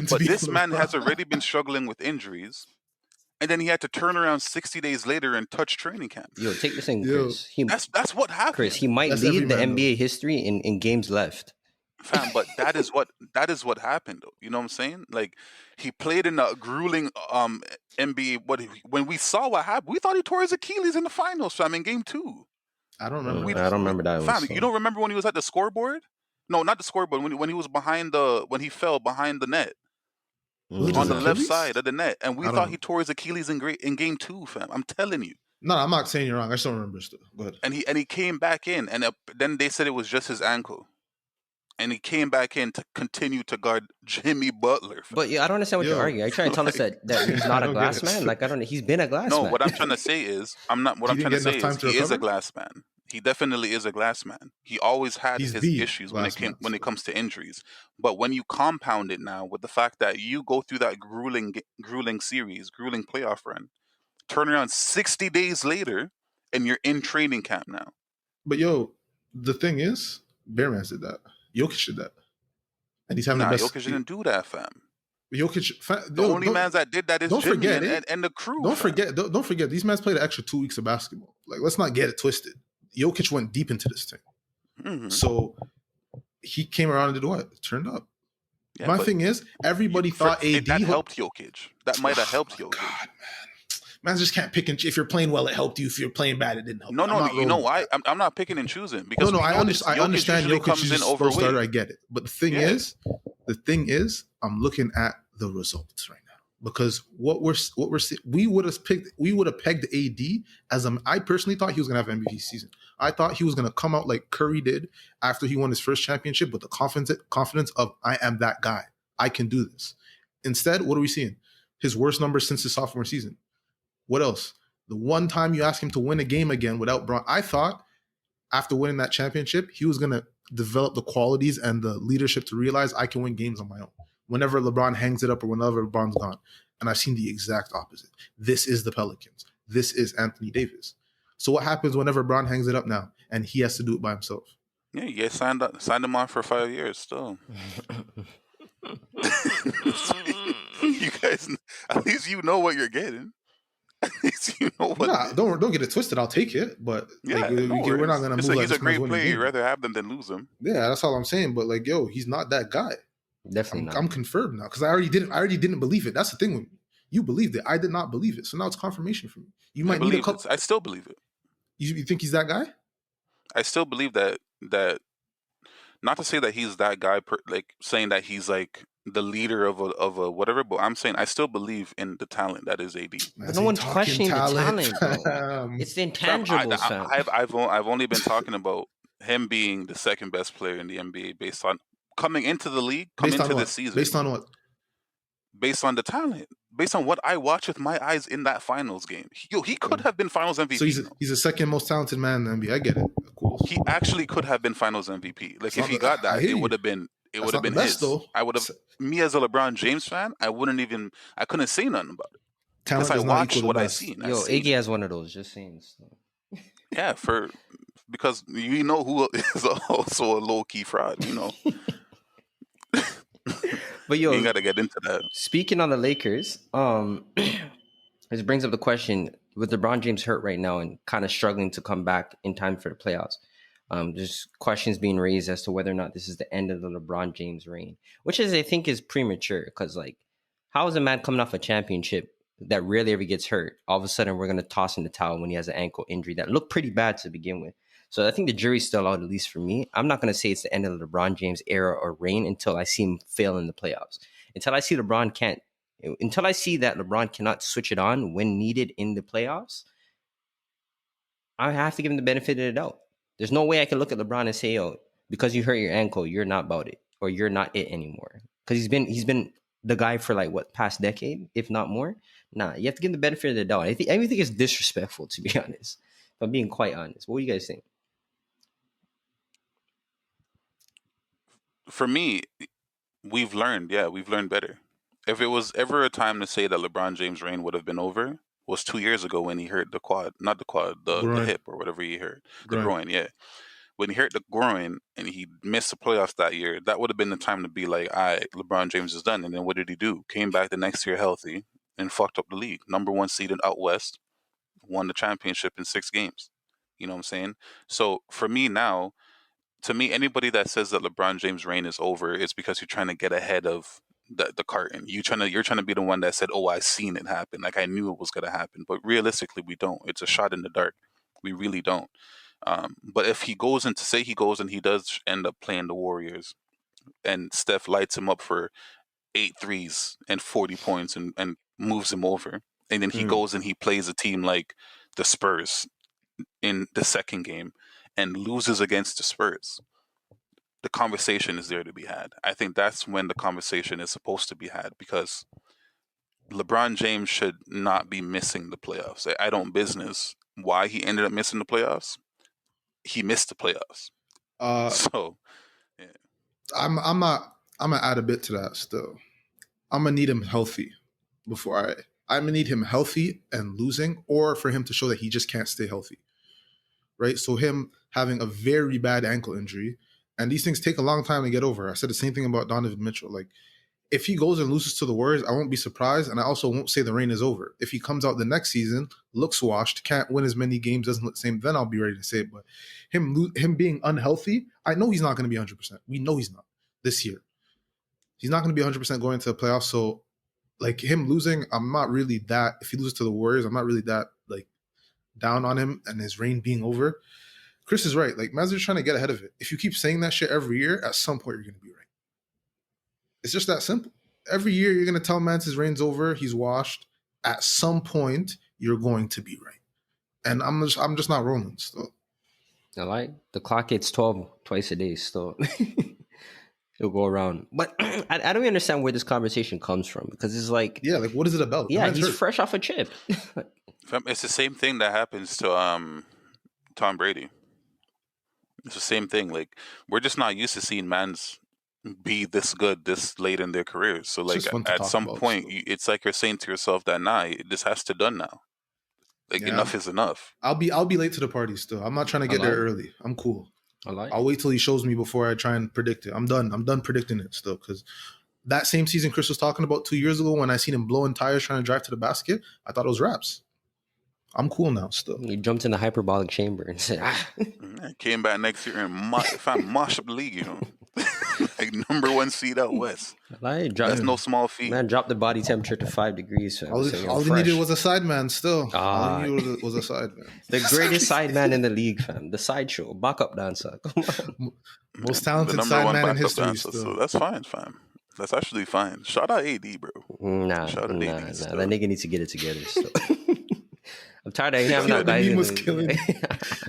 But this man has already been struggling with injuries. And then he had to turn around 60 days later and touch training camp. Yo, take this in, Chris. That's what happened. Chris, he might lead the NBA history in games left. Fam, but that is what happened, though. You know what I'm saying? Like, he played in a grueling NBA. When we saw what happened, we thought he tore his Achilles in the finals, fam, in game 2. I don't remember. I don't remember that. Fam, you don't remember when he was at the scoreboard? No, not the scoreboard. When he was when he fell behind the net. On the left side of the net, and we thought he tore his Achilles in game 2, fam. I'm telling you. No, I'm not saying you're wrong. I just don't remember still. Go ahead. And he came back in, and then they said it was just his ankle, and he came back in to continue to guard Jimmy Butler. Fam. But yeah, I don't understand what you're arguing. Are you trying to tell us that he's not a glass man? Like, I don't know. He's been a glass man. No, what I'm trying to say is he is a glass man. He definitely is a glass man. He always had his issues when it comes to injuries. But when you compound it now with the fact that you go through that grueling playoff run, turn around 60 days later, and you're in training camp now. But the thing is, Bearman did that. Jokic did that, and he's having the best. Jokic didn't do that, fam. Jokic, the only man that did that is Jimmy and the crew. Don't forget, these men played an extra 2 weeks of basketball. Like, let's not get it twisted. Jokic went deep into this thing. Mm-hmm. So he came around and did what? It turned up. Yeah, my thing is, everybody thought AD... That helped Jokic. That might have helped Jokic. God, man. Just can't pick and choose. If you're playing well, it helped you. If you're playing bad, it didn't help. No, you know why? I'm not picking and choosing. Because I understand Jokic is slow starter. I get it. But the thing is, I'm looking at the results right now. Because what we're seeing, we would have pegged AD as I personally thought he was gonna have an MVP season. I thought he was gonna come out like Curry did after he won his first championship with the confidence of I am that guy. I can do this. Instead, what are we seeing? His worst numbers since his sophomore season. What else? The one time you ask him to win a game again without Bron, I thought after winning that championship, he was gonna develop the qualities and the leadership to realize I can win games on my own. Whenever LeBron hangs it up or whenever LeBron's gone. And I've seen the exact opposite. This is the Pelicans. This is Anthony Davis. So what happens whenever LeBron hangs it up now and he has to do it by himself? Yeah, you guys signed him on for 5 years still. You guys, at least you know what you're getting. At least you know what. Nah, don't get it twisted. I'll take it, but we're not gonna move. He's a great player. You'd rather have them than lose him. Yeah, that's all I'm saying. But he's not that guy. Definitely not. I'm confirmed now because I already didn't believe it. That's the thing with me. You believed it. I did not believe it. So now it's confirmation for me. You might need a couple. I still believe it. You think he's that guy? I still believe that. Not to say that he's that guy, saying that he's like the leader of a whatever, but I'm saying I still believe in the talent that is AD. No one's questioning the talent, bro. It's the intangibles. I've only been talking about him being the second best player in the NBA based on coming into the league, this season. Based on what? Based on the talent. Based on what I watched with my eyes in that finals game. He could have been finals MVP. So he's the second most talented man in the NBA. I get it. Cool. He actually could have been finals MVP. Like, if he got that, it would have been his. Though. I would have, me as a LeBron James fan, I couldn't say nothing about it. Talent because I watched what I seen. Iggy has one of those, just saying. So. Yeah, because you know who is also a low-key fraud, you know. But you ain't got to get into that. Speaking on the Lakers, this brings up the question, with LeBron James hurt right now and kind of struggling to come back in time for the playoffs, There's questions being raised as to whether or not this is the end of the LeBron James reign, which is, I think, is premature. Because like, how is a man coming off a championship that rarely ever gets hurt, all of a sudden we're going to toss in the towel when he has an ankle injury that looked pretty bad to begin with? So I think the jury's still out, at least for me. I'm not going to say it's the end of the LeBron James era or reign until I see him fail in the playoffs. Until I see that LeBron cannot switch it on when needed in the playoffs, I have to give him the benefit of the doubt. There's no way I can look at LeBron and say, "Oh, because you hurt your ankle, you're not about it, or you're not it anymore." Because he's been the guy for like what, past decade, if not more. Nah, you have to give him the benefit of the doubt. I think it's disrespectful, to be honest. If I'm being quite honest, what do you guys think? For me, we've learned better. If it was ever a time to say that LeBron James' reign would have been over, was 2 years ago when he hurt the quad, not the quad, the Groin. hip or whatever he hurt, the groin, yeah. When he hurt the groin and he missed the playoffs that year, that would have been the time to be like, all right, LeBron James is done. And then what did he do? Came back the next year healthy and fucked up the league. Number 1 seeded out west, won the championship in 6 games. You know what I'm saying? So for me now, to me, anybody that says that LeBron James' reign is over, it's because you're trying to get ahead of the curtain. You're trying to be the one that said, "Oh, I seen it happen. Like I knew it was gonna happen." But realistically, we don't. It's a shot in the dark. We really don't. But if he goes and he does end up playing the Warriors, and Steph lights him up for 8 threes and 40 points and moves him over, and then he goes and he plays a team like the Spurs in the second game and loses against the Spurs, the conversation is there to be had. I think that's when the conversation is supposed to be had, because LeBron James should not be missing the playoffs. I don't business why he ended up missing the playoffs. He missed the playoffs. So, yeah. I'm gonna add a bit to that still. I'm gonna need him healthy I'm gonna need him healthy and losing, or for him to show that he just can't stay healthy. Right? So him having a very bad ankle injury, and these things take a long time to get over. I said the same thing about Donovan Mitchell. Like, if he goes and loses to the Warriors, I won't be surprised, and I also won't say the reign is over. If he comes out the next season, looks washed, can't win as many games, doesn't look the same, then I'll be ready to say it. But him being unhealthy, I know he's not going to be 100%. We know he's not this year. He's not going to be 100% going into the playoffs. So, like, him losing, I'm not really that. If he loses to the Warriors, I'm not really that like down on him and his reign being over. Chris is right. Like, man's just trying to get ahead of it. If you keep saying that shit every year, at some point you're going to be right. It's just that simple. Every year you're going to tell Mans his reign's over, he's washed. At some point you're going to be right. And I'm just not rolling still. I like the clock hits 12 twice a day still. It'll go around. But I don't understand where this conversation comes from, because it's like, yeah, like, what is it about? Yeah, he's fresh off a chip. It's the same thing that happens to Tom Brady. It's the same thing. Like, we're just not used to seeing mans be this good this late in their careers. So like at some point, it's like you're saying to yourself that this has to done now. Like, enough is enough. I'll be late to the party still. I'm not trying to get there early. I'm cool. I'll wait till he shows me before I try and predict it. I'm done predicting it still, because that same season Chris was talking about 2 years ago, when I seen him blowing tires trying to drive to the basket, I thought it was raps. I'm cool now still. He jumped in the hyperbolic chamber and said, I came back next year and mash up the league, you know. Like, number 1 seed out west. That's no small feat. Man, dropped the body temperature to 5 degrees. So all he needed was a Sideman still. All he needed was a Sideman. The greatest Sideman in the league, fam. The sideshow. Backup dancer. Most talented Sideman in history dancer, still. So that's fine, fam. That's actually fine. Shout out AD, bro. Shout out AD. That nigga needs to get it together still. I'm tired of him. That meme was killing me.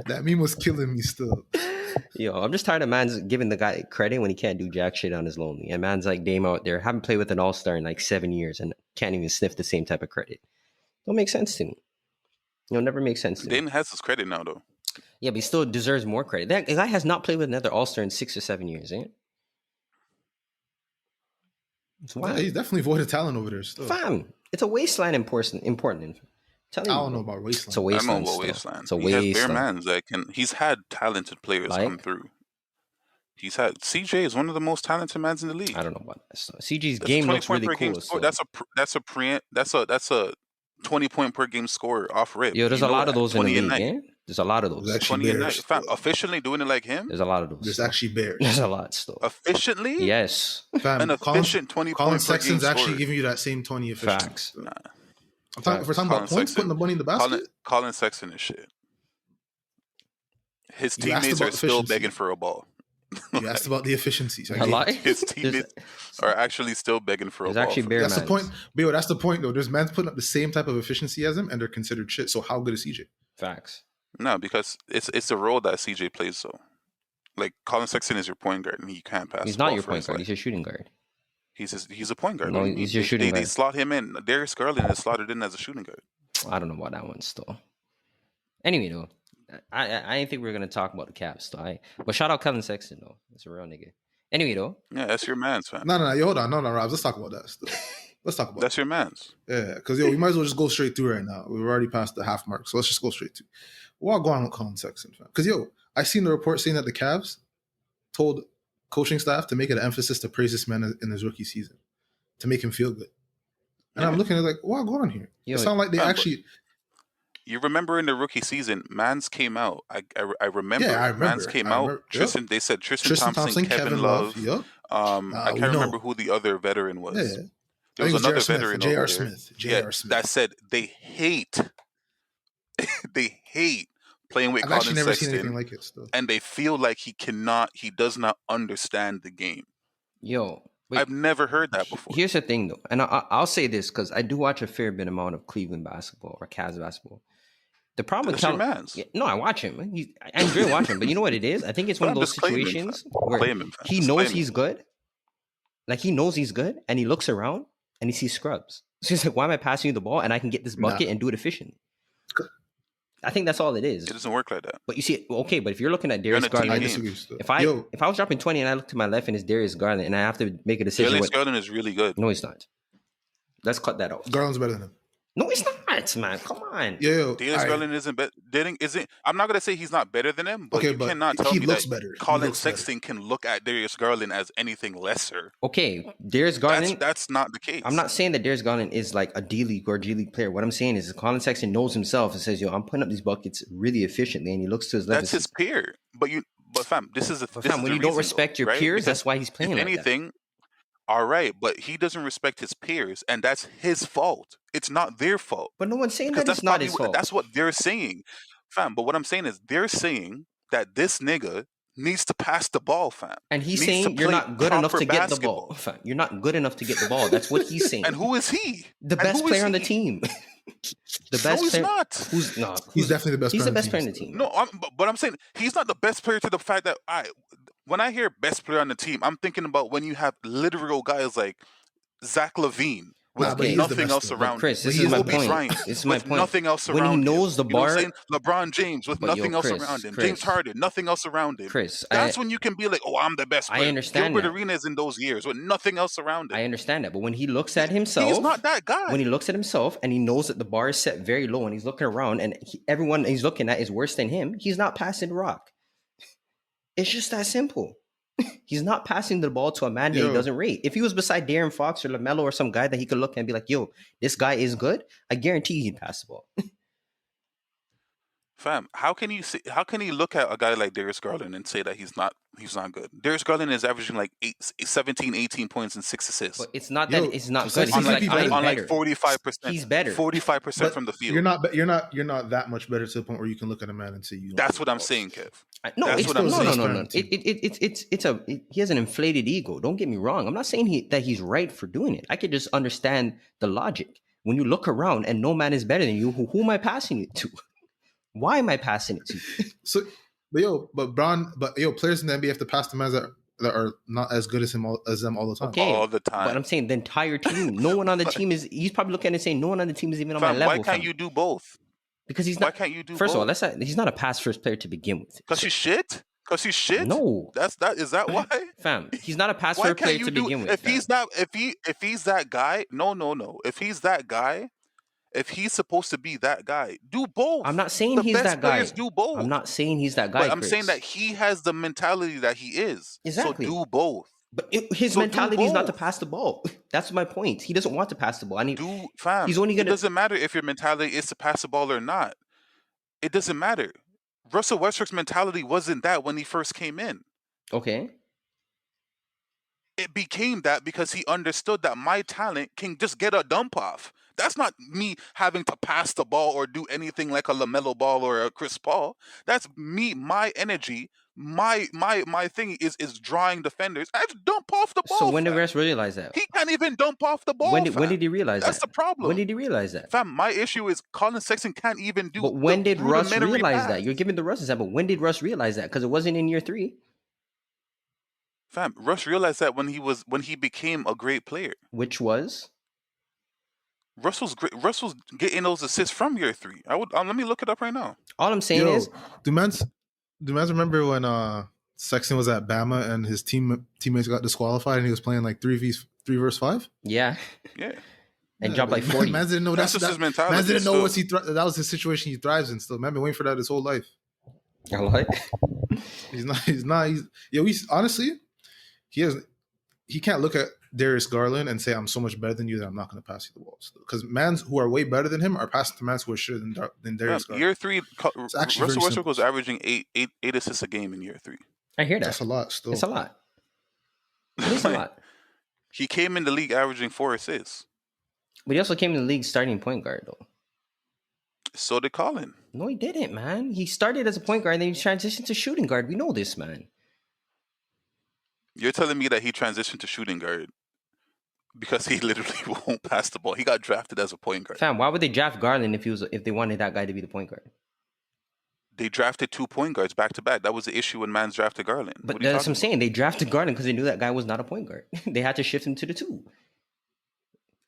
That meme was killing me still. Yo, I'm just tired of man's giving the guy credit when he can't do jack shit on his lonely. And man's like Dame out there, haven't played with an all-star in like 7 years and can't even sniff the same type of credit. Don't make sense to me. It'll never make sense to me. Dame has his credit now, though. Yeah, but he still deserves more credit. That guy has not played with another all-star in 6 or 7 years, ain't it? Yeah, he's definitely void of talent over there still. Fam, it's a wasteland important. I don't know about wasteland. It's a wasteland. I don't know about wasteland. It's a wasteland. He has bare mans that can. He's had talented players come through. He's had CJ is one of the most talented mans in the league. I don't know about that. CJ's game looks really cool. That's a 20-point per game score off rip. Yo, there's a lot of those in the league. There's a lot of There's those. actually 20 a night. bears. Fam, efficiently doing it like him? There's a lot of those. There's still. actually bears. There's a lot still. Efficiently? Yes. Fam, An efficient 20 Collin point per game Sexton's actually scorer. giving you that same 20 efficiency. Facts. So. Nah. If we're talking Collin about points, Sexton- putting the money in the basket. Collin Sexton is shit. His You asked teammates about are still efficiency. begging for a ball. You asked about the efficiencies. A lie? His teammates are actually still begging for a There's ball. actually from bare him. That's the mans. point. But yo, that's the point though. There's mans putting up the same type of efficiency as him, and they're considered shit. So how good is CJ? Facts. No, because it's the role that CJ plays. So, like Collin Sexton is your point guard, and he can't pass. He's the not ball your for point his guard. life. He's your shooting guard. He's a point guard. No, What do you he's mean? your shooting They guard. slot him in. Darius Garland is slotted in as a shooting guard. I don't know about that one still. Anyway, though, I didn't think we were gonna talk about the Caps. Though. But shout out Collin Sexton though. That's a real nigga. Anyway, though, Yeah, that's your man's, fam. No, yo, hold on. No, Robs. Let's talk about that still. Let's talk about That's your man's. Yeah, because yo, we might as well just go straight through right now. We've already passed the half mark, so let's just go straight to what going on with Collin Sexton, fam. Because yo, I seen the report saying that the Cavs told coaching staff to make it an emphasis to praise this man in his rookie season to make him feel good. And I'm looking at it like, what going on here? Yo, it sounds like they but- actually. You remember in the rookie season, Mans came out. I remember. Yeah, I remember. Mans came I out. remember. Tristan. They said Tristan Thompson, Kevin Love. Yep. I we can't know. remember who the other veteran was. Yeah. There I think was it was another J.R. veteran Smith. J.R. over there. Smith. Yeah, J.R. Smith. that said they hate they hate playing with I've Collin actually never seen Sexton, anything like it still. and they feel like he does not understand the game. yo, wait, I've never heard that before. here's the thing though, and I'll say this because I do watch a fair bit amount of Cleveland basketball or Cavs basketball. The problem with That's your Collin, mans. yeah, no, I watch him. I enjoy watching him, but you know what it is? I think it's one of I'm those just claiming him, situations fam. where Claim him, fam. he Just knows claim him. he's good. Like he knows he's good, and he looks around and he sees scrubs. So he's like, "Why am I passing you the ball and I can get this bucket and do it efficiently?" I think that's all it is. It doesn't work like that. But you see, okay, but if you're looking at You're Darius on a team I Garland, game. disagree still. if I was dropping 20 and I look to my left and it's Darius Garland and I have to make a decision, Darius Garland is really good. no, he's not. Let's cut that off. Garland's better than him. No, it's not, man. Come on. Yo, Darius alright. Garland isn't. I'm not gonna say he's not better than him, but Okay, you but cannot tell he me looks that better. He Collin looks better. Sexton can look at Darius Garland as anything lesser. Okay, Darius Garland. That's not the case. I'm not saying that Darius Garland is like a D League or G League player. What I'm saying is Colin Sexton knows himself and says, "Yo, I'm putting up these buckets really efficiently," and he looks to his left. That's and his says, peer. But fam, this is But fam, when you don't respect your peers, that's why he's playing if like that. anything. All right, but he doesn't respect his peers, and that's his fault. It's not their fault. But no one's saying Because that it's not his fault. That's what they're saying, fam. But what I'm saying is they're saying that this nigga needs to pass the ball, fam. And he's needs to saying you're play not good enough to proper get the ball. basketball. Fam, you're not good enough to get the ball. That's what he's saying. And who is he? The And best who is player on the he? team. The No, best he's player. not. Who's not? He's definitely the best. He's player the on best player on the still. team. No, but I'm saying he's not the best player to the fact that when I hear best player on the team, I'm thinking about when you have literal guys like Zach LaVine with Nah, but he's the nothing best else player. around Chris, him. this is my Kobe point. Bryant This is my with point. nothing else When he around him. knows the You know what I'm bar- saying? LeBron James with But yo, nothing else Chris, around him. Chris. James Harden, nothing else around him. Chris, That's when you can be like, oh, I'm the best I player. understand Gilbert that. Arenas in those years with nothing else around him. I understand that, but when he looks at himself, He's not that guy. when he looks at himself and he knows that the bar is set very low and he's looking around and everyone he's looking at is worse than him, he's not passing the rock. It's just that simple. He's not passing the ball to a man that he Yo. doesn't rate. If he was beside Darren Fox or LaMelo or some guy that he could look at and be like, yo, this guy is good, I guarantee he'd pass the ball. Fam, how can he look at a guy like Darius Garland and say that he's not good? Darius Garland is averaging like 17, 18 points and 6 assists. But it's not Yo, that it's not so good. Sexton He's might like, be I'm better. on like better. 45%. He's better. 45% But from the field. You're not that much better to the point where you can look at a man and say you. don't That's play what I'm ball. saying, Kev. No, That's it's what I'm no, saying. no, no, no. He has an inflated ego. Don't get me wrong. I'm not saying that he's right for doing it. I could just understand the logic. When you look around and no man is better than you, who am I passing it to? Why am I passing it to you? So, but players in the NBA have to pass the men that are not as good as them all the time. Okay, All the time. but I'm saying the entire team. No one on the team is. He's probably looking at it saying, "No one on the team is even on my Fam, level." why can't fam." you do both? Because he's Why not. can't you do First of all, both? he's not a pass first player to begin with. Because he's shit? Because he's shit? No, Is that why? fam, he's not a pass Why first player can't you to do begin with. if fam. he's not if he's that guy? No. If he's that guy, if he's supposed to be that guy, do both. I'm not saying the he's best that guy. players do both. I'm not saying he's that guy. But I'm Chris. saying that he has the mentality that he is. Exactly. So do both. But his So do mentality is not to both. pass the ball. That's my point. He doesn't want to pass the ball. I mean, Fam. He's only It gonna- doesn't matter if your mentality is to pass the ball or not. It doesn't matter. Russell Westbrook's mentality wasn't that when he first came in. Okay. It became that because he understood that my talent can just get a dump off. That's not me having to pass the ball or do anything like a LaMelo Ball or a Chris Paul. That's me, my energy, my thing is drawing defenders. I just dump off the ball. So when did fam. Russ realize that? He can't even dump off the ball. When fam. did he realize That's that? the problem. When did he realize that? Fam, my issue is Collin Sexton can't even do. But when did Russ rudimentary realize pass. that? You're giving the Russ example. When did Russ realize that? Because it wasn't in year 3. Fam, Russ realized that when he became a great player. Which was? Russ was getting those assists from year 3. Let me look it up right now. All I'm saying is, do mans remember when Sexton was at Bama and his teammates got disqualified and he was playing like 3 versus 5? Yeah. Yeah. And dropped like 40. Mans didn't know that's just his mentality. Mans didn't know that was his situation he thrives in still. Man been waiting for that his whole life. I like. Honestly, he can't look at Darius Garland and say, I'm so much better than you that I'm not going to pass you the ball. Because mans who are way better than him are passing to mans who are shitter than Darius Garland. Year 3, Russell Westbrook was averaging eight assists a game in year 3. I hear that. That's a lot still. It's a lot. It is a lot. He came in the league averaging 4 assists. But he also came in the league starting point guard, though. So did Collin. No, he didn't, man. He started as a point guard, and then he transitioned to shooting guard. We know this, man. You're telling me that he transitioned to shooting guard because he literally won't pass the ball. He got drafted as a point guard. Fam, why would they draft Garland if they wanted that guy to be the point guard? They drafted 2 point guards back to back. That was the issue when mans drafted Garland. But that's what I'm saying. They drafted Garland because they knew that guy was not a point guard. They had to shift him to the 2.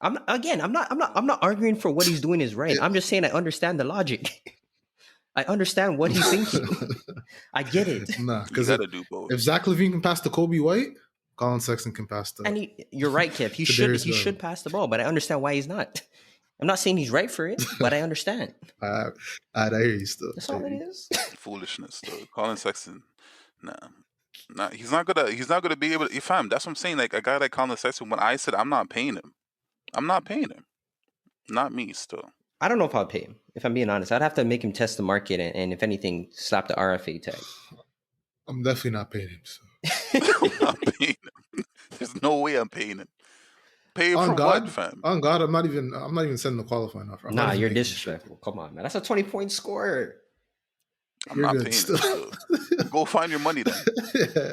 I'm not arguing for what he's doing is right. I'm just saying I understand the logic. I understand what he's thinking. I get it. Nah, because if Zach LaVine can pass to Kobe White, Collin Sexton can pass to. And you're right, Kev. He should pass the ball, but I understand why he's not. I'm not saying he's right for it, but I understand. I hear you still. That's all it is. Foolishness, though. Collin Sexton, nah, he's not gonna be able to. Fam, that's what I'm saying. Like a guy like Collin Sexton, when I said I'm not paying him. Not me, still. I don't know if I'd pay him. If I'm being honest, I'd have to make him test the market and if anything, slap the RFA tag. I'm definitely not paying him. So. I'm not paying him. There's no way I'm paying him. Pay him on for God, what, fam? On God, I'm not even sending the qualifying offer. Nah, you're disrespectful. Come on, man. That's a 20-point score. I'm not paying him. Still. Go find your money then.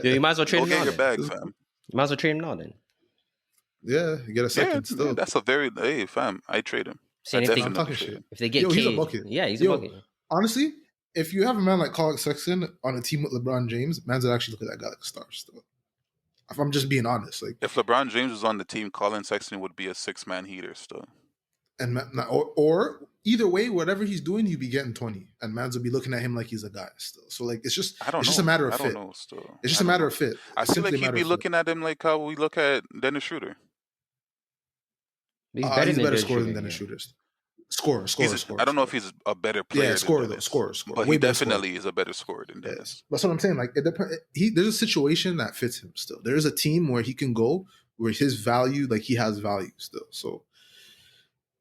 Yeah, you might as well trade him now. Go get your bag, fam. You might as well trade him now then. Yeah, you get a second still. Yeah, that's a very fam. I trade him. I'm talking shit. If they get he's a bucket. Yeah, he's a bucket. Honestly, if you have a man like Collin Sexton on a team with LeBron James, man's would actually look at that guy like a star still. If I'm just being honest, like if LeBron James was on the team, Collin Sexton would be a 6-man heater still. And or either way, whatever he's doing, he'd be getting 20, and mans would be looking at him like he's a guy still. So like it's just a matter of fit. I don't know still. It's just a matter of fit. I feel like he'd be looking at him like how we look at Dennis Schroeder. He's better scorer than Dennis Schroeder. Scorer. I don't know if he's a better player. Yeah, scorer. But he definitely is a better scorer than Dennis. Yes. That's what I'm saying. Like there's a situation that fits him still. There is a team where he can go where his value, like he has value still. So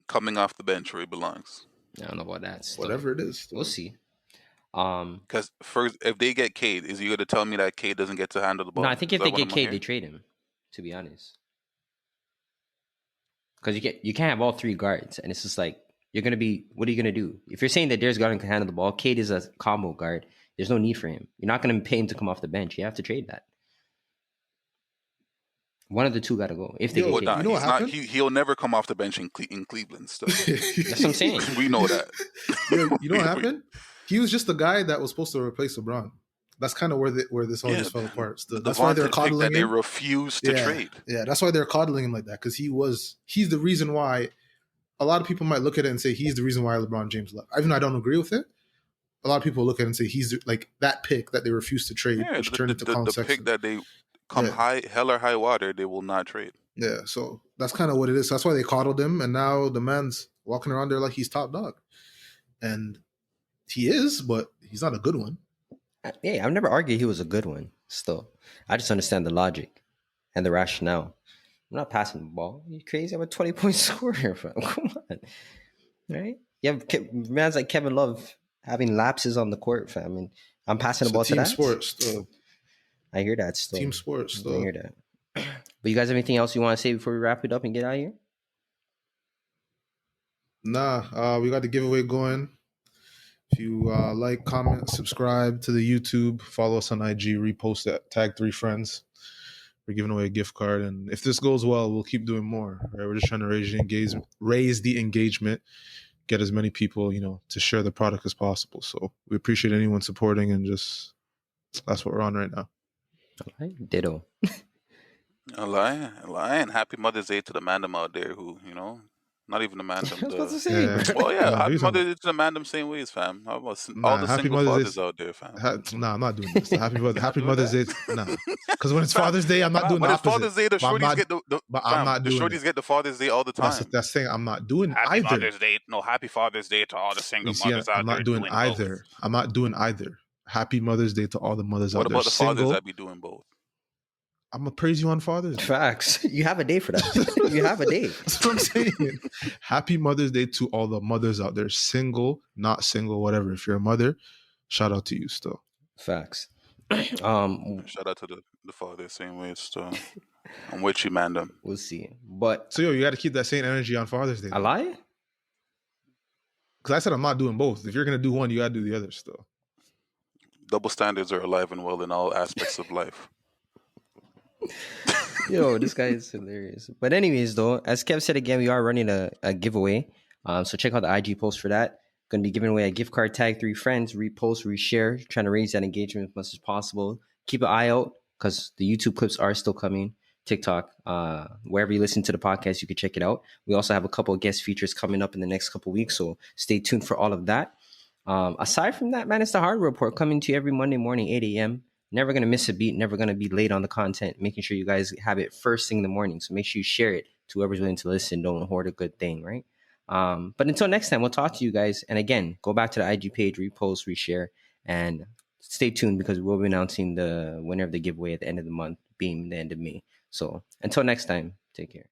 coming off the bench where he belongs. I don't know about that. Still. Whatever it is, still. We'll see. Because first, if they get Cade, is he going to tell me that Cade doesn't get to handle the ball? No, I think if they get Cade, they trade him. To be honest. Because you can't have all 3 guards, and it's just like what are you gonna do? If you're saying that Darius Garland can handle the ball, Cade is a combo guard. There's no need for him. You're not gonna pay him to come off the bench. You have to trade that. One of the 2 got to go. If they get Cade. You know what happened? He'll never come off the bench in Cleveland. Still. That's what I'm saying. We know that. You know what happened? He was just the guy that was supposed to replace LeBron. That's kind of where this all just fell apart. That's why they're coddling him. They refused to trade. Yeah, that's why they're coddling him like that, because he's the reason why. A lot of people might look at it and say he's the reason why LeBron James left. Even though I don't agree with it, a lot of people look at it and say he's like that pick that they refused to trade, which turned into Collin Sexton. The pick that they come hell or high water, they will not trade. Yeah, so that's kind of what it is. So that's why they coddled him, and now the man's walking around there like he's top dog, and he is, but he's not a good one. Yeah, I've never argued he was a good one. Still, I just understand the logic and the rationale. I'm not passing the ball. Are you crazy? I'm a 20-point scorer. Come on, right? You have man's like Kevin Love having lapses on the court, fam. And I'm passing It's the a ball to team that. sport still. I hear that still. Team sport I still. hear that. But you guys have anything else you want to say before we wrap it up and get out of here? Nah, we got the giveaway going. If you like, comment, subscribe to the YouTube, follow us on IG, repost that, tag 3 friends. We're giving away a gift card, and if this goes well, we'll keep doing more. Right? We're just trying to raise the engagement, get as many people, to share the product as possible. So we appreciate anyone supporting, and just that's what we're on right now. All right. Ditto. A lie, and happy Mother's Day to the mandem out there who, not even the I mandem. was about to say, Yeah. bro. Well, yeah, No, happy he's Mother's Day to the mandem same ways, fam. How about all the happy single Mother's fathers Day. out there, fam? Nah, I'm not doing this. Happy doing Mother's Day. Nah, because when it's Father's Day, I'm not doing When the it's opposite. Father's Day, the But I'm shorties not- get the but I'm not the doing shorties it. get the Father's Day all the time. That's thing. I'm not doing Happy either. Mother's Day. No, happy Father's Day to all the single You see, mothers I'm out not there doing either. both. I'm not doing either. Happy Mother's Day to all the mothers What out there. about the fathers Single. that be doing both? I'm gonna praise you on Father's Day. Facts. You have a day for that. You have a day. That's what I'm saying. Happy Mother's Day to all the mothers out there, single, not single, whatever. If you're a mother, shout out to you still. Facts. Shout out to the fathers same way. I'm with you, mandem. We'll see. But So you got to keep that same energy on Father's Day. I lie? Because I said I'm not doing both. If you're gonna do one, you gotta do the other still. Double standards are alive and well in all aspects of life. Yo, this guy is hilarious. But anyways, though, as Kev said again, we are running a giveaway. So check out the IG post for that. Going to be giving away a gift card. Tag 3 friends, repost, reshare, trying to raise that engagement as much as possible. Keep an eye out because the YouTube clips are still coming. TikTok, wherever you listen to the podcast, you can check it out. We also have a couple of guest features coming up in the next couple of weeks, so stay tuned for all of that. Aside from that, man, it's the Hardwood Report coming to you every Monday morning, 8 a.m. Never going to miss a beat, never going to be late on the content, making sure you guys have it first thing in the morning. So make sure you share it to whoever's willing to listen. Don't hoard a good thing, right? But until next time, we'll talk to you guys. And again, go back to the IG page, repost, reshare, and stay tuned because we'll be announcing the winner of the giveaway at the end of the month, being the end of May. So until next time, take care.